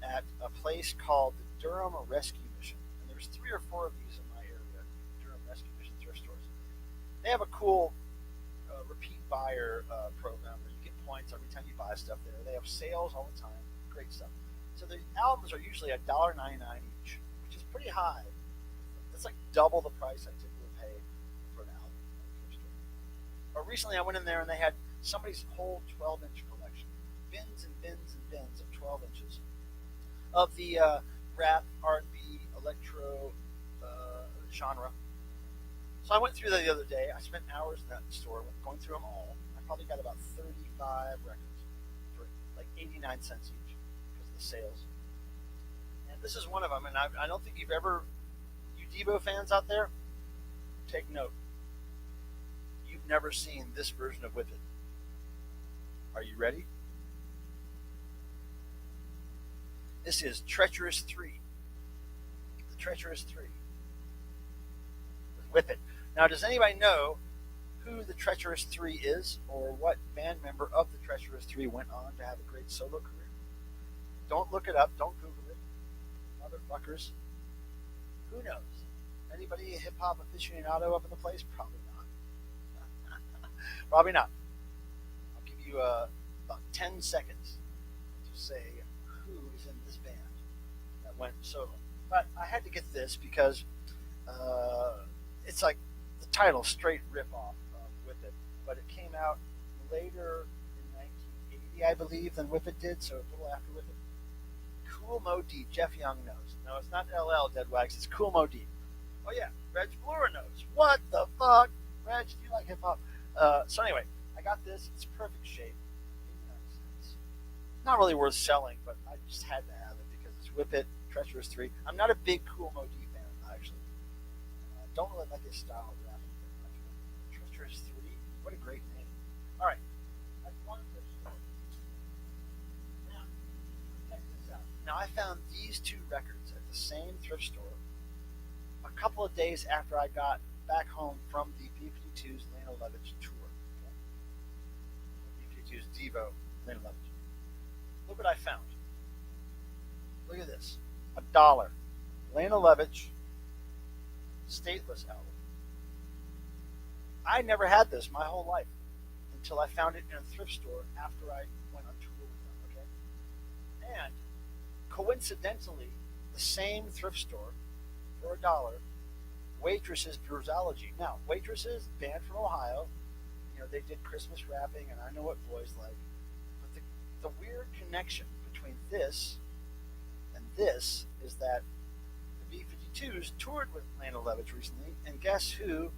at a place called the Durham Rescue Mission, and there's 3 or 4 of these in my area. Durham Rescue Mission thrift stores. They have a cool repeat buyer program where you get points every time you buy stuff there. They have sales all the time. Great stuff. So the albums are usually $1.99 each, which is pretty high. That's like double the price I typically pay for an album at a thrift store. But recently I went in there and they had somebody's whole 12-inch collection, bins and bins and bins of 12 inches of the rap, R&B, electro genre. So I went through that the other day. I spent hours in that store going through them all. I probably got about 35 records for like 89 cents each because of the sales. And this is one of them. And I don't think you've ever, you Devo fans out there, take note. You've never seen this version of Whip It. Are you ready? This is Treacherous 3. The Treacherous 3. With Whip It. Now, does anybody know who the Treacherous 3 is or what band member of the Treacherous 3 went on to have a great solo career? Don't look it up. Don't Google it. Motherfuckers. Who knows? Anybody a hip-hop aficionado up in the place? Probably not. Probably not. I'll give you about 10 seconds to say who is in this band that went solo. But I had to get this because it's like the title, straight rip-off of Whip It. But it came out later in 1980, I believe, than Whip It did, so a little after Whip It. Cool Mo D, Jeff Young knows. No, it's not LL Dead Wags, it's Cool Mo D. Oh yeah, Reg Blura knows. What the fuck? Reg, do you like hip-hop? So anyway, I got this. It's perfect shape. Not really worth selling, but I just had to have it because it's Whip It, Treacherous 3. I'm not a big Cool Mo D fan, actually. Don't really like his style of rapping very much. Treacherous 3, what a great name. All right, that's one thrift store. Now, check this out. Now, I found these 2 records at the same thrift store a couple of days after I got back home from the B-52's Lena Lovitch tour. Okay? B-52's Devo, Lena Lovitch. Look what I found. Look at this. $1. Lena Lovitch, Stateless album. I never had this my whole life until I found it in a thrift store after I went on tour with them, okay? And coincidentally, the same thrift store for $1, Waitresses Bruisology. Now, Waitresses, band from Ohio, you know, they did Christmas rapping, and I know what boys like. But the weird connection between this and this is that the B-52s toured with Lena Lovitch recently, and guess who?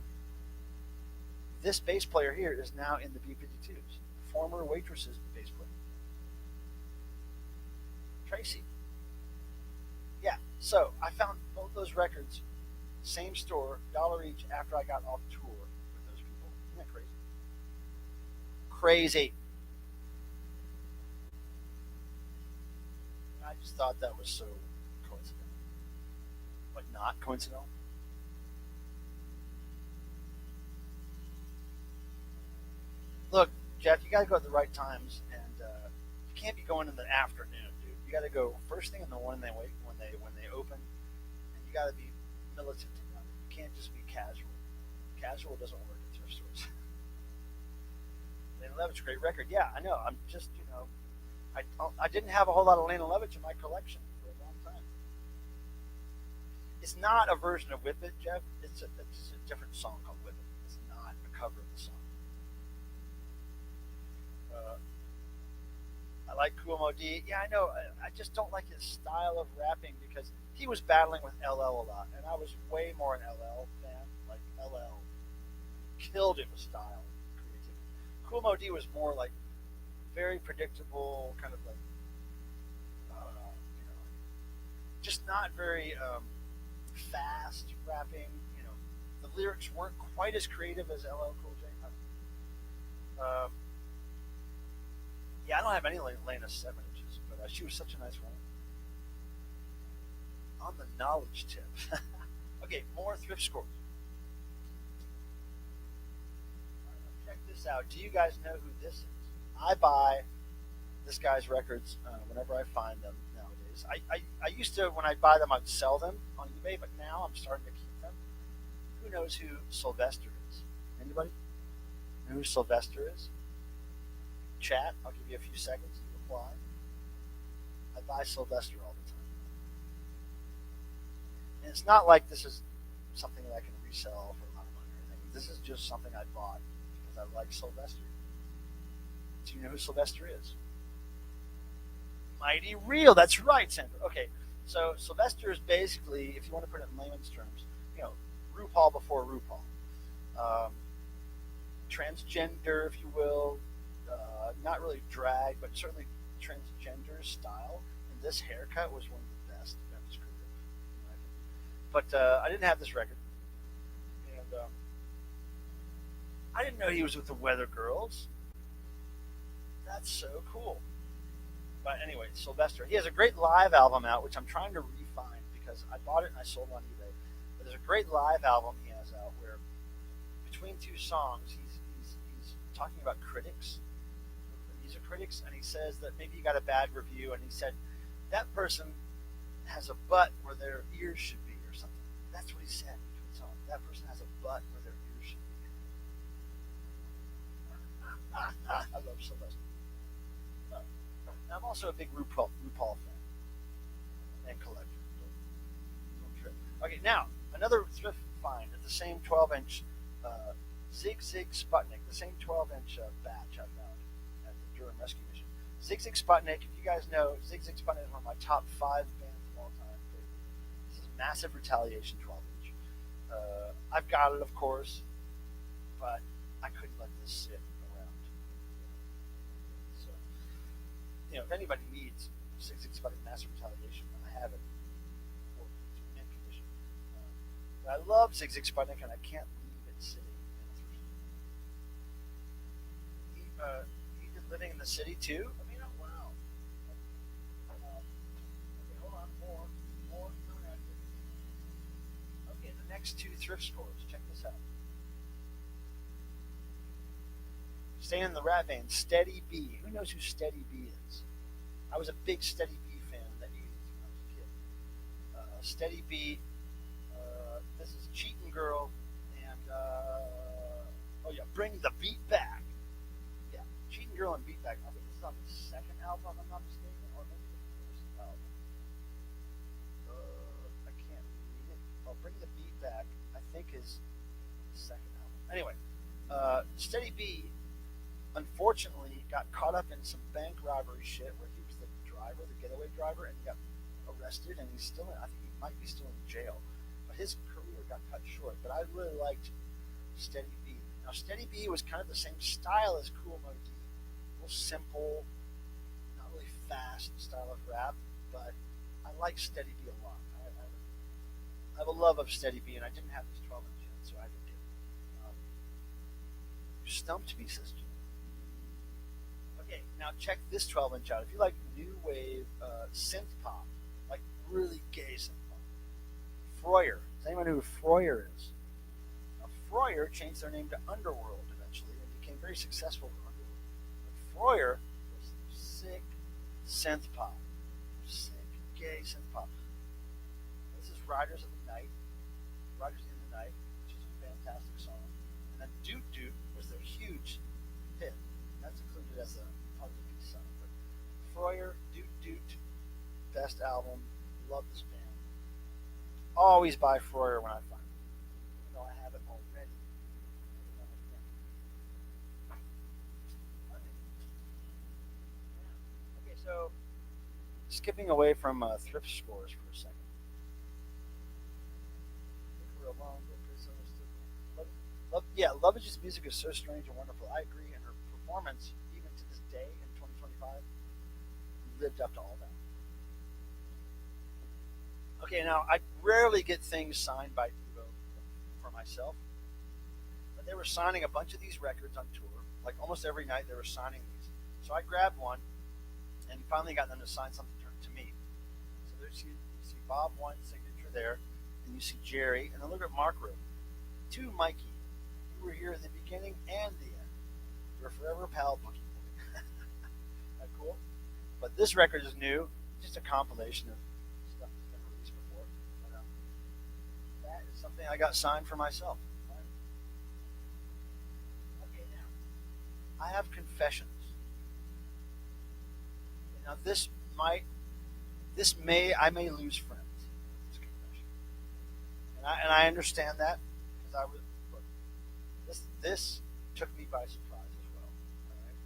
This bass player here is now in the B-52s. Former Waitresses bass player. Tracy. Yeah, so I found both those records, same store, $1 each after I got off tour with those people. Isn't that crazy? Crazy. I just thought that was so coincidental. But not coincidental. Look, Jeff, you got to go at the right times, and you can't be going in the afternoon, dude. You got to go first thing in the morning when they open, and you got to be militant about it. You can't just be casual. Casual doesn't work at thrift stores. Lena Lovitch, great record. Yeah, I know. I'm just, you know, I didn't have a whole lot of Lena Lovitch in my collection for a long time. It's not a version of Whip It, Jeff. It's a different song called Whip It. It's not a cover of the song. I like Cool Mo D. Yeah, I know. I just don't like his style of rapping because he was battling with LL a lot, and I was way more an LL fan. Like LL killed it with style and creativity. Cool Mo D was more like very predictable, kind of like you know, just not very fast rapping. You know, the lyrics weren't quite as creative as LL Cool J. Yeah, I don't have any Lena 7 inches, but she was such a nice woman. On the knowledge tip. Okay, more thrift stores. All right, check this out. Do you guys know who this is? I buy this guy's records whenever I find them nowadays. I used to, when I buy them, I'd sell them on eBay, but now I'm starting to keep them. Who knows who Sylvester is? Anybody know who Sylvester is? Chat, I'll give you a few seconds to reply. I buy Sylvester all the time. And it's not like this is something that I can resell for a lot of money or anything. This is just something I bought because I like Sylvester. Do you know who Sylvester is? Mighty Real. That's right, Sandra. Okay, so Sylvester is basically, if you want to put it in layman's terms, RuPaul before RuPaul. Transgender, if you will, not really drag, but certainly transgender style. And this haircut was one of the best of his career, in my opinion. But I didn't have this record, and I didn't know he was with the Weather Girls. That's so cool. But anyway, Sylvester. He has a great live album out, which I'm trying to refine because I bought it and I sold it on eBay. But there's a great live album he has out where between two songs he's talking about critics, music critics, and he says that maybe you got a bad review, and he said that person has a butt where their ears should be or something. That's what he said between songs. That person has a butt where their ears should be. I love Sylvester. I'm also a big RuPaul fan and collector. Don't trip. Okay, now another thrift find at the same 12-inch Zig Zig Sputnik, the same 12-inch batch I found at the Durham Rescue Mission. Zig Zig Sputnik, if you guys know, Zig Zig Sputnik is one of my top 5 bands of all time. This is Massive Retaliation 12-inch. I've got it, of course, but I couldn't let this sit around. So, if anybody needs Zig Zig Sputnik Massive Retaliation, I have it for mint condition. But I love Zig Zig Sputnik, and I can't leave it sitting. He did Living in the City too. I mean, oh, wow. Okay, hold on, more coming at you. Okay, the next 2 thrift stores. Check this out. Staying in the rat vein, Steady B. Who knows who Steady B is? I was a big Steady B fan in the 80s when I was a kid. Steady B. This is Cheatin' Girl, and Bring the Beat Back. Cheating Girl and Beat Back. I think this is on the second album, if I'm not mistaken, or maybe the first album. I can't read it. Bring the Beat Back, I think, is the second album. Anyway, Steady B, unfortunately, got caught up in some bank robbery shit where he was the driver, the getaway driver, and he got arrested, and he's still in, I think he might be still in jail. But his career got cut short. But I really liked Steady B. Now, Steady B was kind of the same style as Kool Moe Dee. Simple, not really fast style of rap, but I like Steady B a lot. I have a love of Steady B, and I didn't have this 12-inch yet, so I had to get it. You stumped me, sister. Okay, now check this 12-inch out. If you like new wave synth pop, like really gay synth pop, Froyer. Does anyone know who Froyer is? Now, Froyer changed their name to Underworld eventually and became very successful. Froyer was sick synth pop. Sick, gay synth pop. This is Riders of the Night. Riders in the Night, which is a fantastic song. And then Doot Doot was their huge hit. That's included as a part of the peace song. But Froyer, Doot Doot, best album. Love this band. Always buy Froyer when I find it. Even though I have it already. So, skipping away from thrift stores for a second. Lovage's music is so strange and wonderful. I agree, and her performance, even to this day in 2025, lived up to all that. Okay, now I rarely get things signed by Devo for myself, but they were signing a bunch of these records on tour. Like almost every night, they were signing these. So I grabbed one. And finally got them to sign something to me. So there's you see Bob Wine's signature there, and you see Jerry, and then look at Mark wrote, to Mikey, you were here at the beginning and the end. You're forever pal, Boogie Boy. But this record is new, just a compilation of stuff that's been released before. But, that is something I got signed for myself. Okay, now I have confessions. Now I may lose friends with this confession, and I understand that because look, this took me by surprise as well. All right?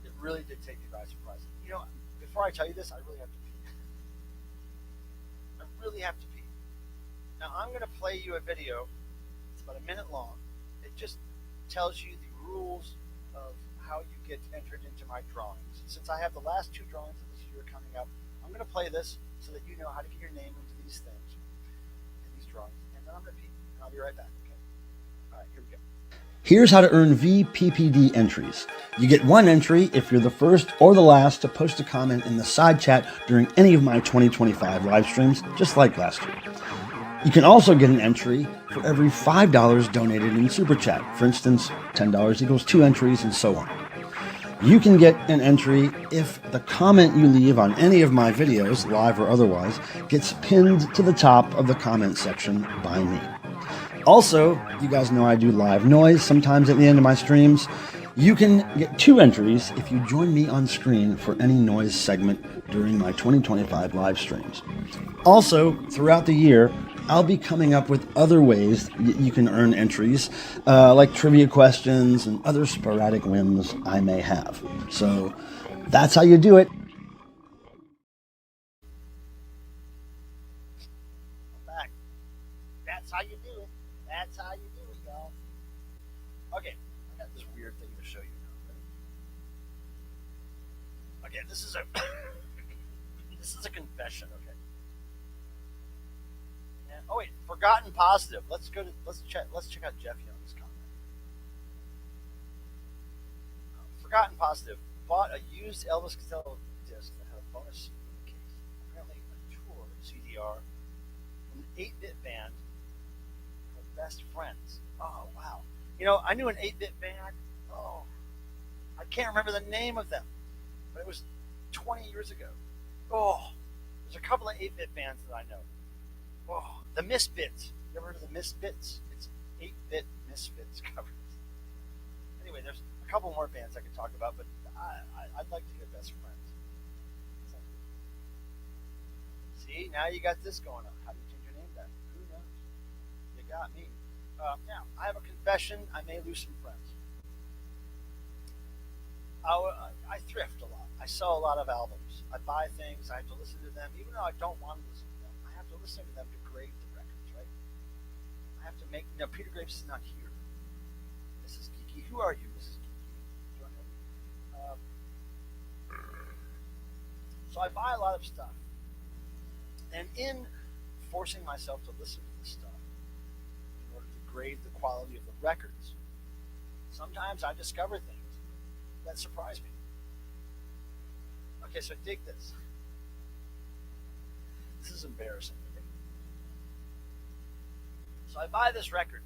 It really did take me by surprise. You know, before I tell you this, I really have to pee. I really have to pee. Now I'm going to play you a video. It's about a minute long. It just tells you the rules of how you get entered into my drawings. Since I have the last 2 drawings of this year coming up, I'm going to play this so that you know how to get your name into these things, in these drawings, and then I'm going to pee, and I'll be right back, okay? All right, here we go. Here's how to earn VPPD entries. You get 1 entry if you're the first or the last to post a comment in the side chat during any of my 2025 live streams, just like last year. You can also get an entry for every $5 donated in Super Chat. For instance, $10 equals 2 entries, and so on. You can get an entry if the comment you leave on any of my videos, live or otherwise, gets pinned to the top of the comment section by me. Also, you guys know I do live noise sometimes at the end of my streams. You can get 2 entries if you join me on screen for any noise segment during my 2025 live streams. Also, throughout the year, I'll be coming up with other ways you can earn entries, like trivia questions and other sporadic whims I may have. So that's how you do it. I'm back. That's how you do it. That's how you do it, y'all. Okay, I got this weird thing to show you now. Right? Okay, this is a this is a confession. Okay. Oh wait, forgotten positive. Let's check out Jeff Young's comment. Forgotten positive. Bought a used Elvis Costello disc that had a bonus CD in the case. Apparently a tour CDR from an 8-bit band called Best Friends. Oh wow. You know, I knew an 8-bit band. Oh, I can't remember the name of them, but it was 20 years ago. Oh, there's a couple of 8-bit bands that I know. Oh, the Misfits. You ever heard of the Misfits? It's 8-bit Misfits covers. Anyway, there's a couple more bands I could talk about, but I'd like to hear Best Friends. See, now you got this going on. How do you change your name back? Who knows? You got me. Now, I have a confession. I may lose some friends. I thrift a lot. I sell a lot of albums. I buy things. I have to listen to them, even though I don't want to listen to them. I have to listen to them to grade the records, right? I have to make. No, Peter Graves is not here. Mrs. Kiki, who are you, Mrs. Kiki? Do I know you? So I buy a lot of stuff, and in forcing myself to listen to this stuff in order to grade the quality of the records, sometimes I discover things that surprise me. Okay, so dig this. This is embarrassing. Okay? So I buy this record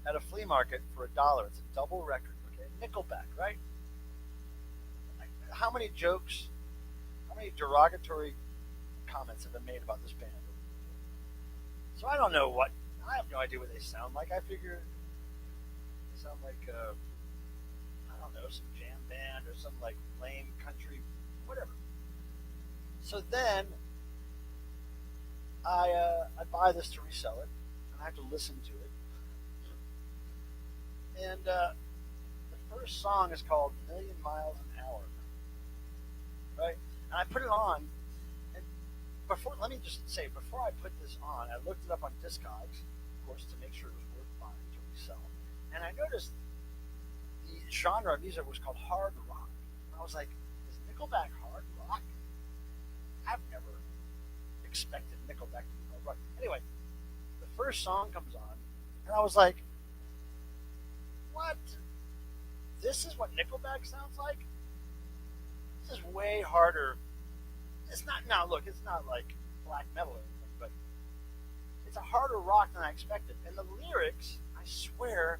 at a flea market for $1. It's a double record. Okay, Nickelback, right? How many jokes, how many derogatory comments have been made about this band? So I don't know what. I have no idea what they sound like. I figure they sound like I don't know, some jam band or some like lame country, whatever. So then I buy this to resell it, and I have to listen to it. And the first song is called "Million Miles an Hour," right? And I put it on, and let me just say, before I put this on, I looked it up on Discogs, of course, to make sure it was worth buying to resell. And I noticed the genre of music was called hard rock. And I was like, is Nickelback hard rock? I've never expected Nickelback to be hard rock. Anyway, the first song comes on, and I was like, what? This is what Nickelback sounds like? This is way harder. It's not, now look, it's not like black metal or anything, but it's a harder rock than I expected. And the lyrics, I swear,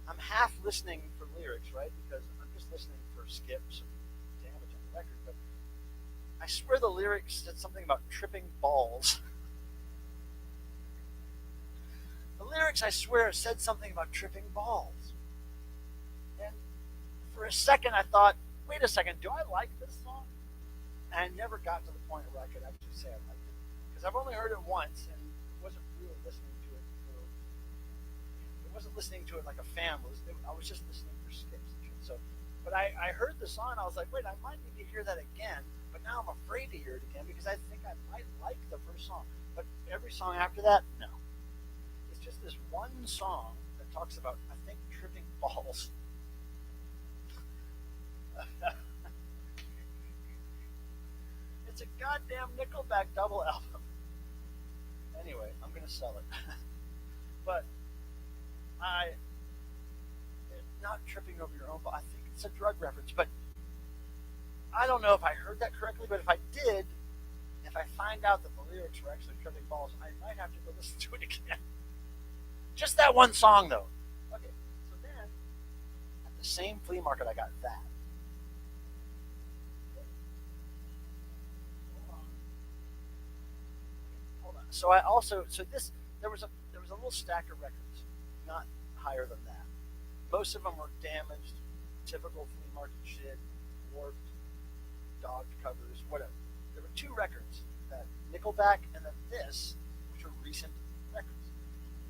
I'm half listening for lyrics, right? Because I'm just listening for skips and damage on the record, but I swear the lyrics said something about tripping balls. The lyrics, I swear, said something about tripping balls. And for a second, I thought, wait a second, do I like this song? And I never got to the point where I could actually say I liked it. Because I've only heard it once and wasn't really listening to it for, I wasn't listening to it like a fan was. I was just listening for skips and shit. So, but I heard the song and I was like, wait, I might need to hear that again. But now I'm afraid to hear it again because I think I might like the first song. But every song after that, no. It's just this one song that talks about, I think, tripping balls. It's a goddamn Nickelback double album. Anyway, I'm gonna sell it. But not tripping over your own ball. I think it's a drug reference, but I don't know if I heard that correctly. But if I did, if I find out that the lyrics were actually tripping balls, I might have to go listen to it again. Just that one song, though. Okay, so then at the same flea market, I got that. Hold on. So I also there was a little stack of records, not higher than that. Most of them were damaged, typical flea market shit, warped, dogged covers, whatever. There were two records, that Nickelback and then this, which are recent records.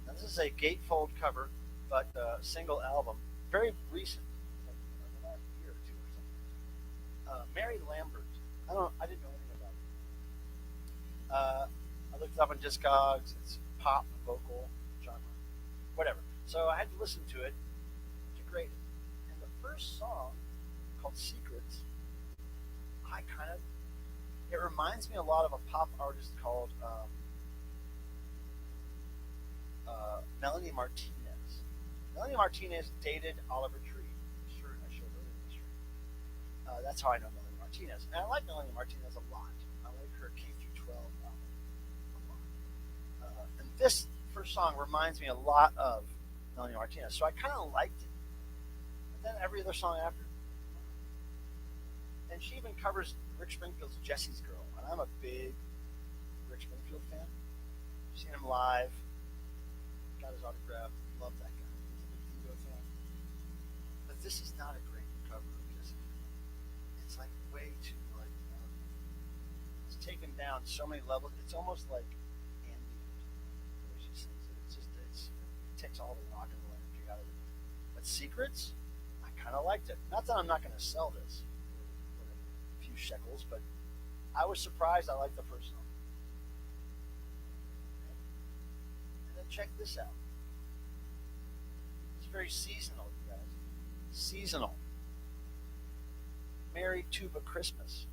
Now this is a gatefold cover, but single album, very recent, like the last year or two or something. Mary Lambert. I didn't know anything about it. I looked it up on Discogs. It's pop vocal genre, whatever. So I had to listen to it to grade it. And the first song, called Secrets, it reminds me a lot of a pop artist called Melanie Martinez. Melanie Martinez dated Oliver Tree. Sure, I showed earlier in the stream. That's how I know Melanie Martinez. And I like Melanie Martinez a lot. I like her K through 12 album a lot. And this first song reminds me a lot of Melanie Martinez, so I kind of liked it. But then every other song after, and she even covers Rick Springfield's Jesse's Girl, and I'm a big Rick Springfield fan. I've seen him live, got his autograph, love that guy. He's a big Hugo fan. But this is not a great cover of Jesse's Girl. It's like way too it's taken down so many levels. It's almost like ambient the way she sings it. It takes all the rock and roll energy out of it. But Secrets, I kind of liked it. Not that I'm not going to sell this for a few shekels, but I was surprised I liked the first song. And then check this out. It's very seasonal, you guys. Seasonal. Merry Tuba Christmas.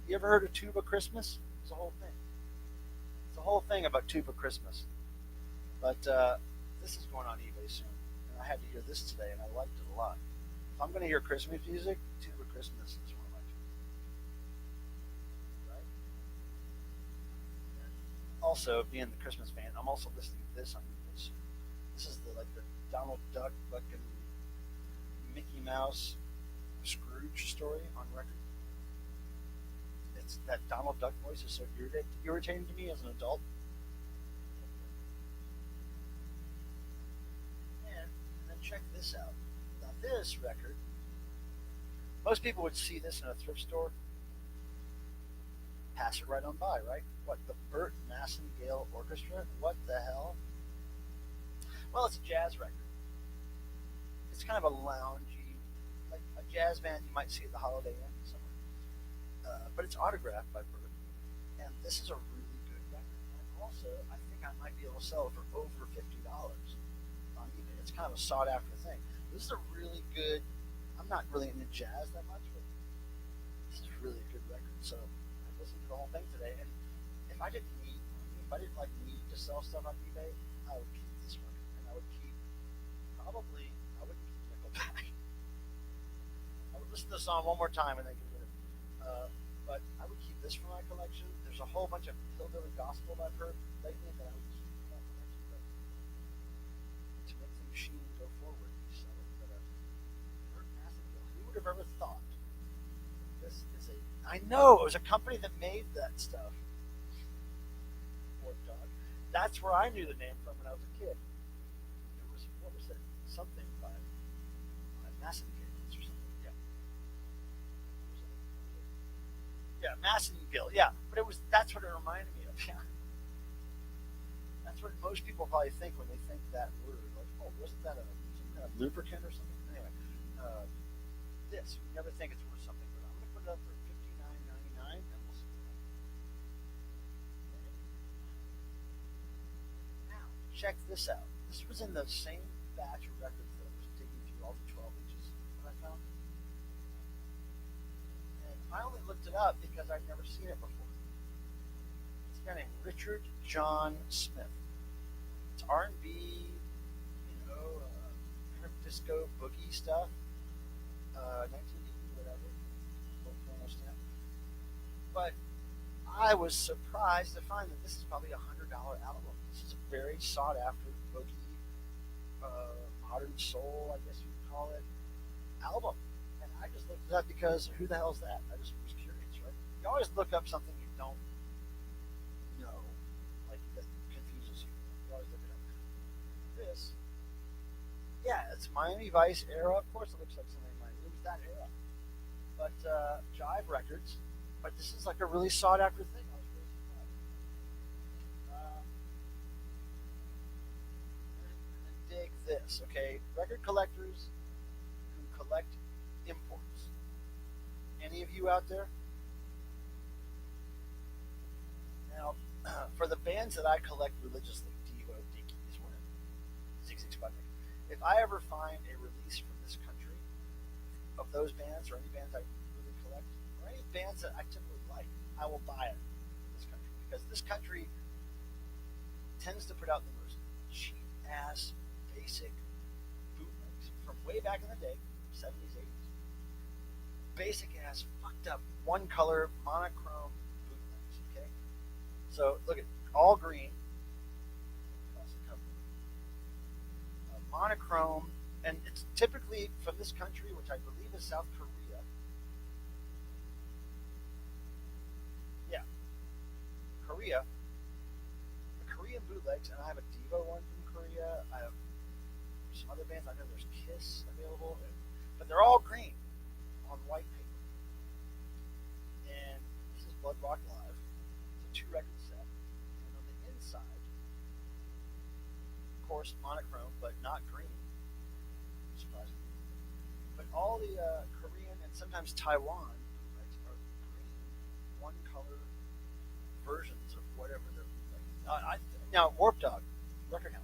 You ever heard of Tuba Christmas? It's a whole thing. It's a whole thing about Tuba Christmas. But this is going on eBay soon, and I had to hear this today, and I liked it a lot. If I'm going to hear Christmas music, Tuba Christmas is one of my favorites. Right? And also, being the Christmas fan, I'm also listening to this on eBay soon. This is the Donald Duck fucking Mickey Mouse Scrooge story on record. It's that Donald Duck voice is so irritating to me as an adult. And then check this out. Now this record, most people would see this in a thrift store, pass it right on by, right? What, the Burt Massengale Orchestra? What the hell? Well, it's a jazz record. It's kind of a loungy, like a jazz band you might see at the Holiday Inn somewhere. But it's autographed by Burt. And this is a really good record. And also, I think I might be able to sell it for over $50 on eBay. It's kind of a sought after thing. This is a really good, I'm not really into jazz that much, but this is a really good record. So I listened to the whole thing today, and if I didn't need to sell stuff on eBay, I would keep this record. And I would keep, I wouldn't keep Nickelback. I would listen to the song one more time and then get rid of it. But I would keep this for my collection. There's a whole bunch of hillbilly gospel I've heard lately that I would keep in my collection. But to make the machine go forward, you sell it. But Burt Massengale, who would would have ever thought this is a. I know it was a company that made that stuff. Warp Dog. That's where I knew the name from when I was a kid. It was what was it? Something by Massengill or something. Yeah. Yeah, Massengill. Yeah, but it was. That's what it reminded me of. Yeah. That's what most people probably think when they think that word. Like, oh, wasn't that some kind of lubricant or something? Anyway, this you never think it's worth something, but I'm going to put it up for $59.99, and we'll see. Now, check this out. This was in the same batch of records that I was digging through all the 12 inches that I found, and I only looked it up because I'd never seen it before. It's a guy named Richard John Smith. It's R&B, kind of disco boogie stuff. 1980, whatever. Don't understand. But I was surprised to find that this is probably a $100 album. This is a very sought after boogie, modern soul, I guess you'd call it, album. And I just looked it up because who the hell is that? I just was curious, right? You always look up something you don't know, like that confuses you. You always look it up. This, yeah, it's Miami Vice era. Of course, it looks like something Miami. It was that era. But Jive Records. But this is like a really sought after thing. I was really surprised. And dig this, okay? Record collectors who collect imports. Any of you out there? Now, for the bands that I collect religiously, Devo, Dickies, whatever, Zig Zig Sputnik, if I ever find a release from this country of those bands or any bands I really collect, or any bands that I typically like, I will buy it in this country because this country tends to put out the most cheap ass basic bootlegs from way back in the day, 70s, 80s. Basic ass, fucked up, one color, monochrome bootlegs, okay? So look at all green, monochrome, and it's typically from this country, which I believe is South Korea. Yeah, Korea. The Korean bootlegs, and I have a Devo one from Korea. I have some other bands. I know there's Kiss available, but they're all green on white paper. And this is Blood Rock Live. It's a 2-record set. And on the inside, of course, monochrome, but not green. Surprisingly. But all the Korean and sometimes Taiwan bootlegs are green, one-color versions of whatever they're like. Now, Warp Dog, Record Hound.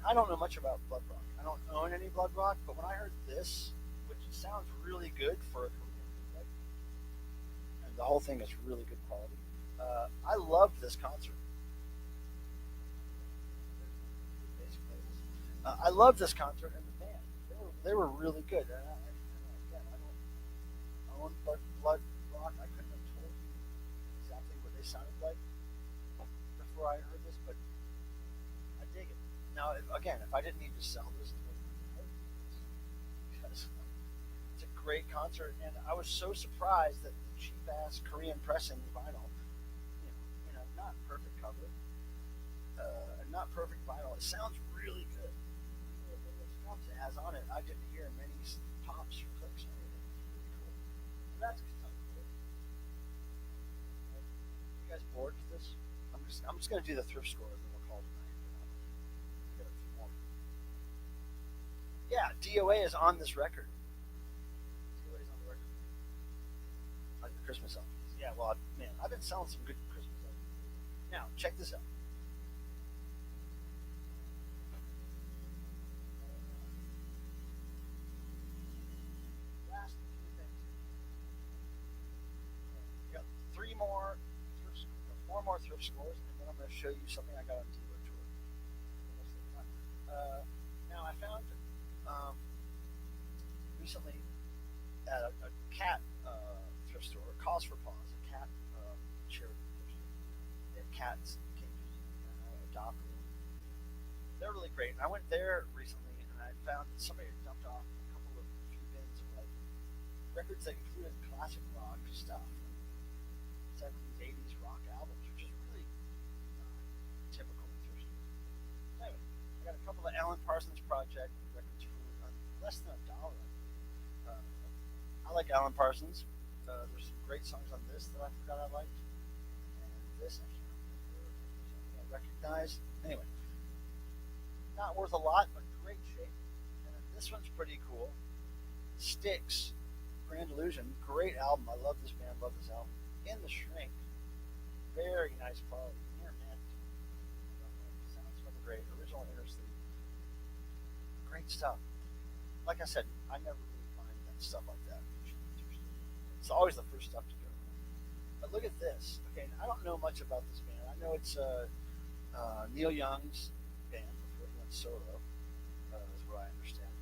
I don't know much about Blood Rock. I don't own any Blood Rock, but when I heard this, which sounds really good for a Korean bootleg, and the whole thing is really good quality, I loved this concert. I loved this concert and the band. They were really good. And again, I don't own Blood Rock. I couldn't have told you exactly what they sounded like before I heard this, but I dig it. Now, again, if I didn't need to sell this, because it's a great concert, and I was so surprised that the cheap ass Korean pressing vinyl, not perfect cover, and not perfect vinyl, it sounds really good. It has on it, I didn't hear many pops or clicks or anything. It's really cool. That's kind of cool. You guys bored with this? I'm just going to do the thrift store and then we'll call it a night. I got a few more. Yeah, DOA is on this record. DOA is on the record. Like the Christmas albums. Yeah, well, man, I've been selling some good Christmas albums. Now, check this out. Four more thrift stores, and then I'm going to show you something I got on Devo Tour. Now, I found recently at a cat thrift store, Cause for Paws, a cat charity thrift store. They have cats, cages, adopt them. They're really great. And I went there recently, and I found that somebody had dumped off a few bins of like records that included classic rock stuff, 70s, 80s rock albums, which is really typical of thrift stores. Anyway, I got a couple of Alan Parsons Project records for less than $1. I like Alan Parsons. There's some great songs on this that I forgot I liked. And this I can't remember. I recognize. Anyway, not worth a lot, but great shape. And then this one's pretty cool. Styx, Grand Illusion, great album. I love this band, love this album. In the Shrink, very nice quality. Near mint. Sounds fucking great. Original inner sleeve. Great stuff. Like I said, I never really find that stuff like that. It's always the first stuff to go. But look at this. Okay, I don't know much about this band. I know it's Neil Young's band before he went solo, is what I understand.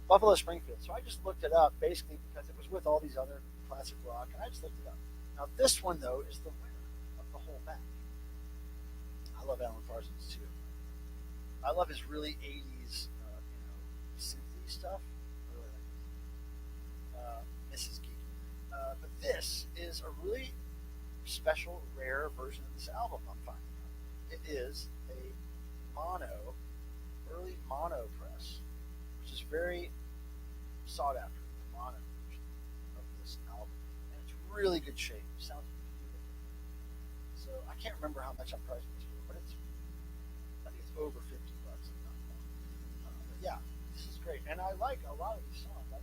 Buffalo Springfield. So I just looked it up basically because it was with all these other classic rock, and I just looked it up. Now this one though is the winner of the whole batch. I love Alan Parsons too. I love his really 80s, synthy stuff. I really like Mrs. Geek. But this is a really special, rare version of this album I'm finding out. It is a early mono press, which is very sought after, the mono version of this album. And it's really good shape. It sounds beautiful. So I can't remember how much I'm pricing this for, but I think it's over $50, if not more. But yeah, this is great. And I like a lot of these songs. I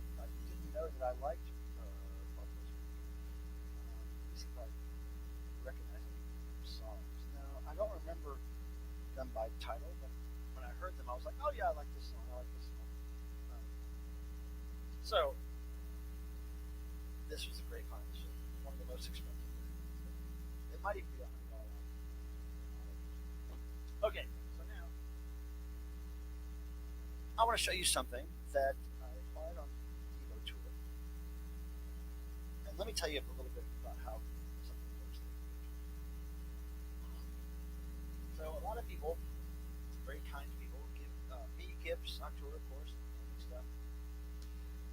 didn't know that I liked I don't remember them by title, but when I heard them, I was like, oh yeah, I like this song, I like this song. So, this was a great find. This was one of the most expensive. It might even be $100. Okay, so now, I want to show you something that I acquired on the Evo Tour. And let me tell you a little bit about how something works. So a lot of people, very kind people, give me gifts on tour, of course, and stuff.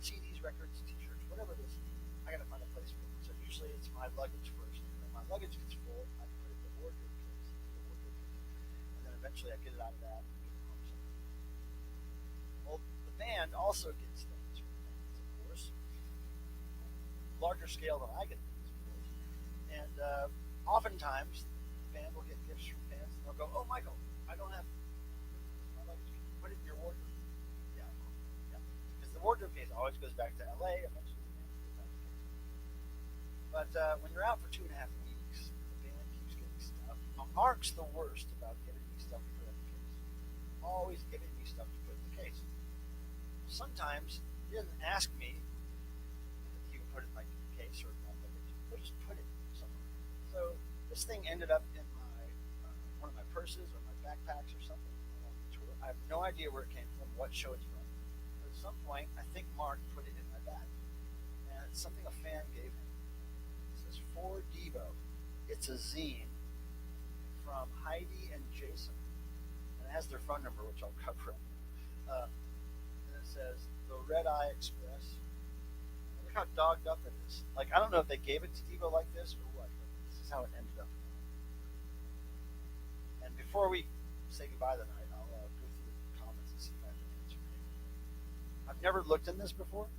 CDs, records, t-shirts, whatever it is. I gotta find a place for it. So usually it's my luggage first. And when my luggage gets full, I put it in the wardrobe case. And then eventually I get it out of that and get it home somewhere. Well, the band also gets things from fans, of course. Larger scale than I get things, of course. And oftentimes the band will get gifts from fans. They'll go, oh, Michael, I don't have my luggage. Put it in your wardrobe. Yeah. Because the wardrobe case always goes back to LA. Eventually the band goes back to case. But when you're out for 2.5 weeks, the band keeps getting stuff. Now, Mark's the worst about giving me stuff to put in the case. Always giving me stuff to put in the case. Sometimes he doesn't ask me if he can put it in my case or my luggage. He'll just put it somewhere. So this thing ended up in one of my purses or my backpacks or something along the tour. I have no idea where it came from, what show it's from. But at some point, I think Mark put it in my bag. And it's something a fan gave him. It says, For Devo. It's a zine from Heidi and Jason. And it has their phone number, which I'll cover up. And it says, The Red Eye Express. Look how dogged up it is. Like, I don't know if they gave it to Devo like this or what, but this is how it ended up. And before we say goodbye tonight, I'll go through the comments and see if I can answer anything. I've never looked in this before,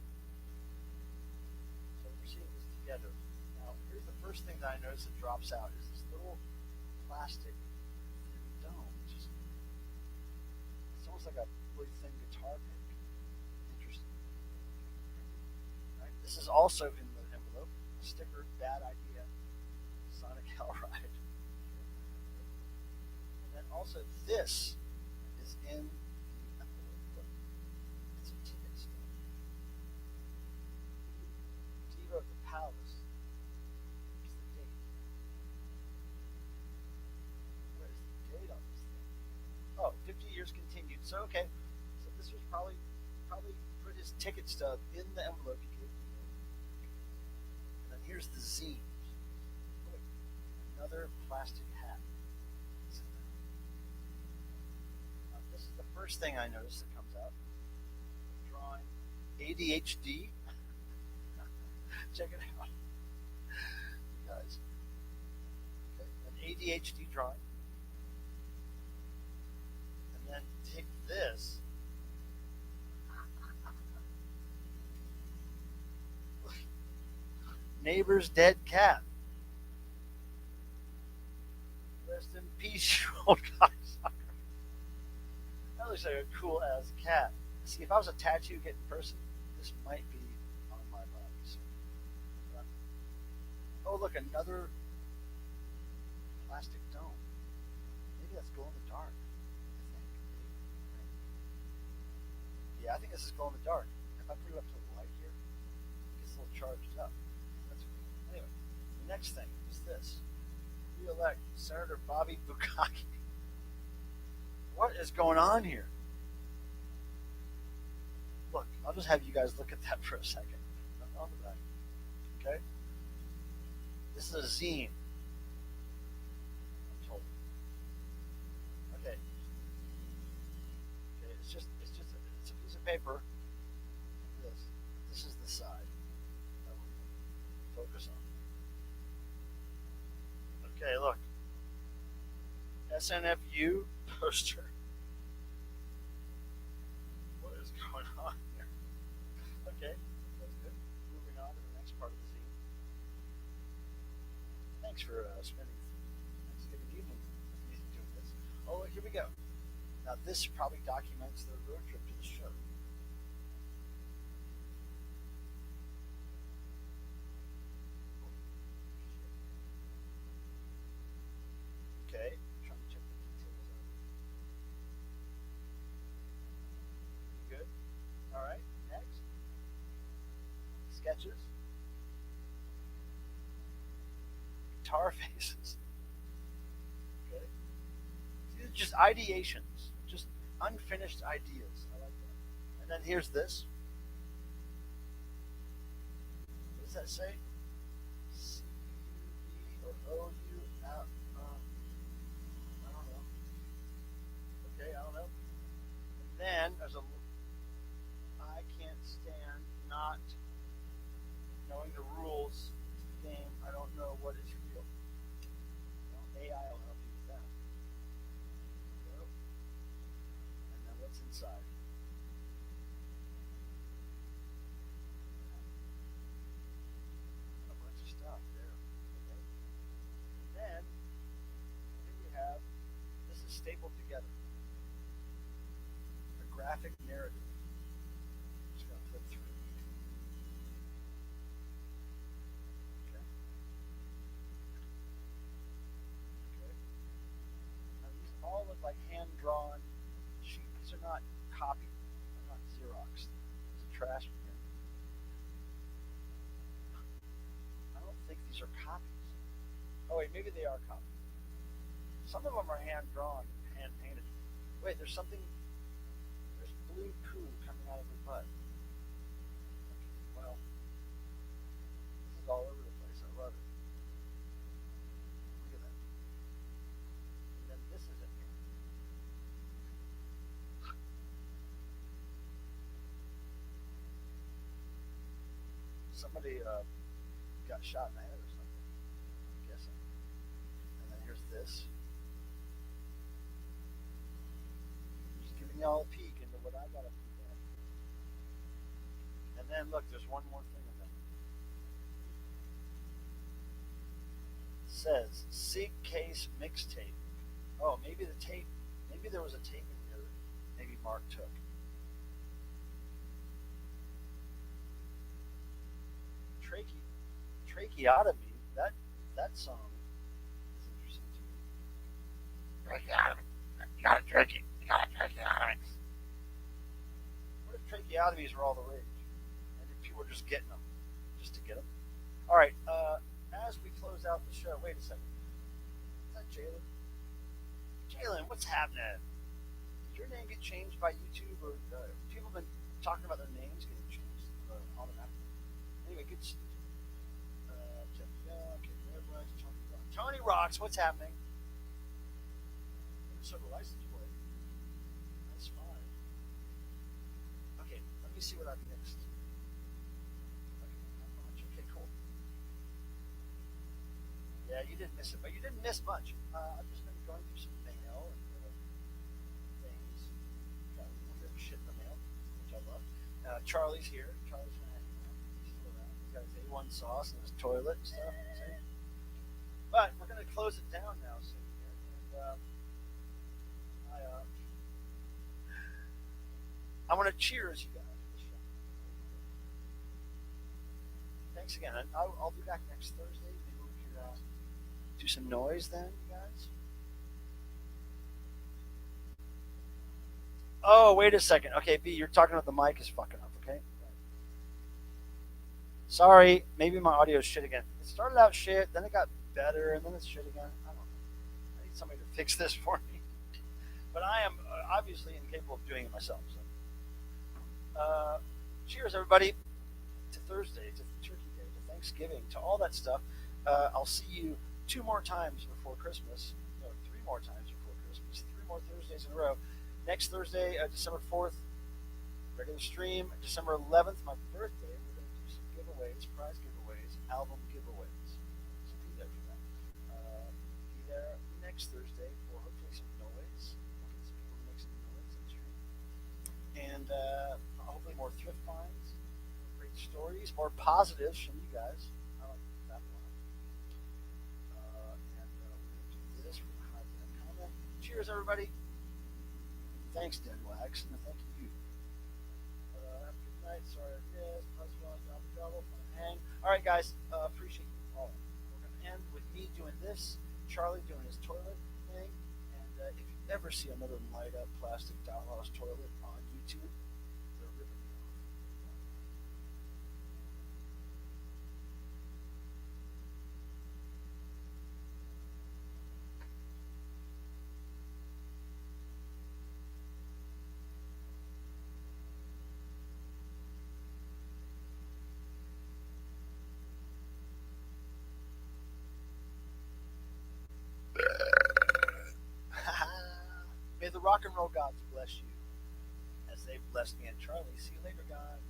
so we're seeing this together. Now, here's the first thing that I notice that drops out is this little plastic dome. It's almost like a really thin guitar pick. Interesting. Right? This is also in the envelope. A sticker, Bad Idea, Sonic Hellride. Also, this is in the envelope. It's a ticket stub. Devo at the Palace. What's the date? Where's the date on this thing? Oh, 50 years continued. So okay. So this was probably put his ticket stub in the envelope he gave me. And then here's the zine. Look, another plastic hat. This is the first thing I noticed that comes out. Drawing ADHD. Check it out, you guys. Okay. An ADHD drawing, and then take this. Neighbor's dead cat. Rest in peace, you old cocksucker. That looks like a cool ass cat. See, if I was a tattoo getting person, this might be on my body. So, oh, look, another plastic dome. Maybe that's glow in the dark. I think. Yeah, I think this is glow in the dark. If I put it up to the light here, it gets a little charged up. That's cool. Anyway, the next thing is this. Re-elect Senator Bobby Bukkake. What is going on here? Look, I'll just have you guys look at that for a second. On the back. Okay? This is a zine. I'm told. Okay. Okay, it's a piece of paper. This is the side that we're going to focus on. Okay, look. SNFU poster. What is going on here? Okay, that's good. Moving on to the next part of the scene. Thanks for spending Thanksgiving evening with me doing this. Oh, here we go. Now this probably documents the road trip to the show. Okay, trying to check the details out. Good. All right. Next, sketches, guitar faces. Okay. These are just ideations, just unfinished ideas. I like that. And then here's this. What does that say? C-U-E or O-U? I don't know. Okay, I don't know. And then there's a I can't stand not knowing the rules to the game. I don't know what is real. Well, AI will help you with that. So, and then what's inside? A bunch of stuff there. Okay. And then here we have this is stapled together. A graphic narrative. Just gonna flip through. Okay. Okay. Now these all look like hand-drawn sheets. These are not copied. They're not Xerox. It's a trash bin. I don't think these are copies. Oh wait, maybe they are copies. Some of them are hand-drawn, hand-painted. Wait, there's something. There's blue poo coming out of her butt. Okay, well, this is all over the place. I love it. Look at that. And then this is it. Somebody got shot in the head or something. I'm guessing. And then here's this. Just giving y'all a peek into what I got to peek at. And then look, there's one more thing in there. It says Sig Case Mixtape. Oh, maybe the tape. Maybe there was a tape in here that maybe Mark took. Tracheotomy. That song is interesting to me. Tracheotomy. You got a trachea. You got a tracheotomy. What if tracheotomies were all the rage, and if people were just getting them, just to get them? All right. As we close out the show, wait a second. Is that Jalen? Jalen, what's happening? Did your name get changed by YouTube, or people have been talking about their names getting changed automatically? Anyway, good. Okay, Tony Rocks, what's happening? Minnesota license plate. That's fine. Okay, let me see what I've mixed. Okay, not much. Okay, cool. Yeah, you didn't miss it, but you didn't miss much. I've just been going through some mail and things. Got a little bit of shit in the mail, which I love. Charlie's here. Charlie's been hanging out. He's still around. He's got his A1 sauce and his toilet and stuff. See? But we're going to close it down now soon here. And I want to cheers you guys. Thanks again. I'll be back next Thursday. Maybe we can do some noise then, you guys. Oh, wait a second. Okay, B, you're talking about the mic is fucking up, okay? Sorry, maybe my audio is shit again. It started out shit, then it got better, and then it's shit again. I don't know. I need somebody to fix this for me. But I am obviously incapable of doing it myself. So. Cheers, everybody, to Thursday, to Turkey Day, to Thanksgiving, to all that stuff. I'll see you 2 more times before Christmas. No, 3 more times before Christmas. 3 more Thursdays in a row. Next Thursday, December 4th, regular stream. December 11th, my birthday, we're going to do some giveaways, prize giveaways, album giveaways. So be there for that. Be there next Thursday for hopefully some noise. We'll get some people to make some noise on stream. And hopefully more thrift finds, great stories, more positives from you guys. I like that one. And we're going to do this. We're going to hide that comment. Cheers, everybody. Thanks, Dead Wax, and thank you. Have a good night. Sorry I missed. Double, fun hang. All right, guys. Appreciate you all. We're going to end with me doing this, Charlie doing his toilet thing, and if you ever see another light-up plastic dollhouse toilet on YouTube, they're ripping me off. May the rock and roll gods bless you as they've blessed me and Charlie. See you later, guys.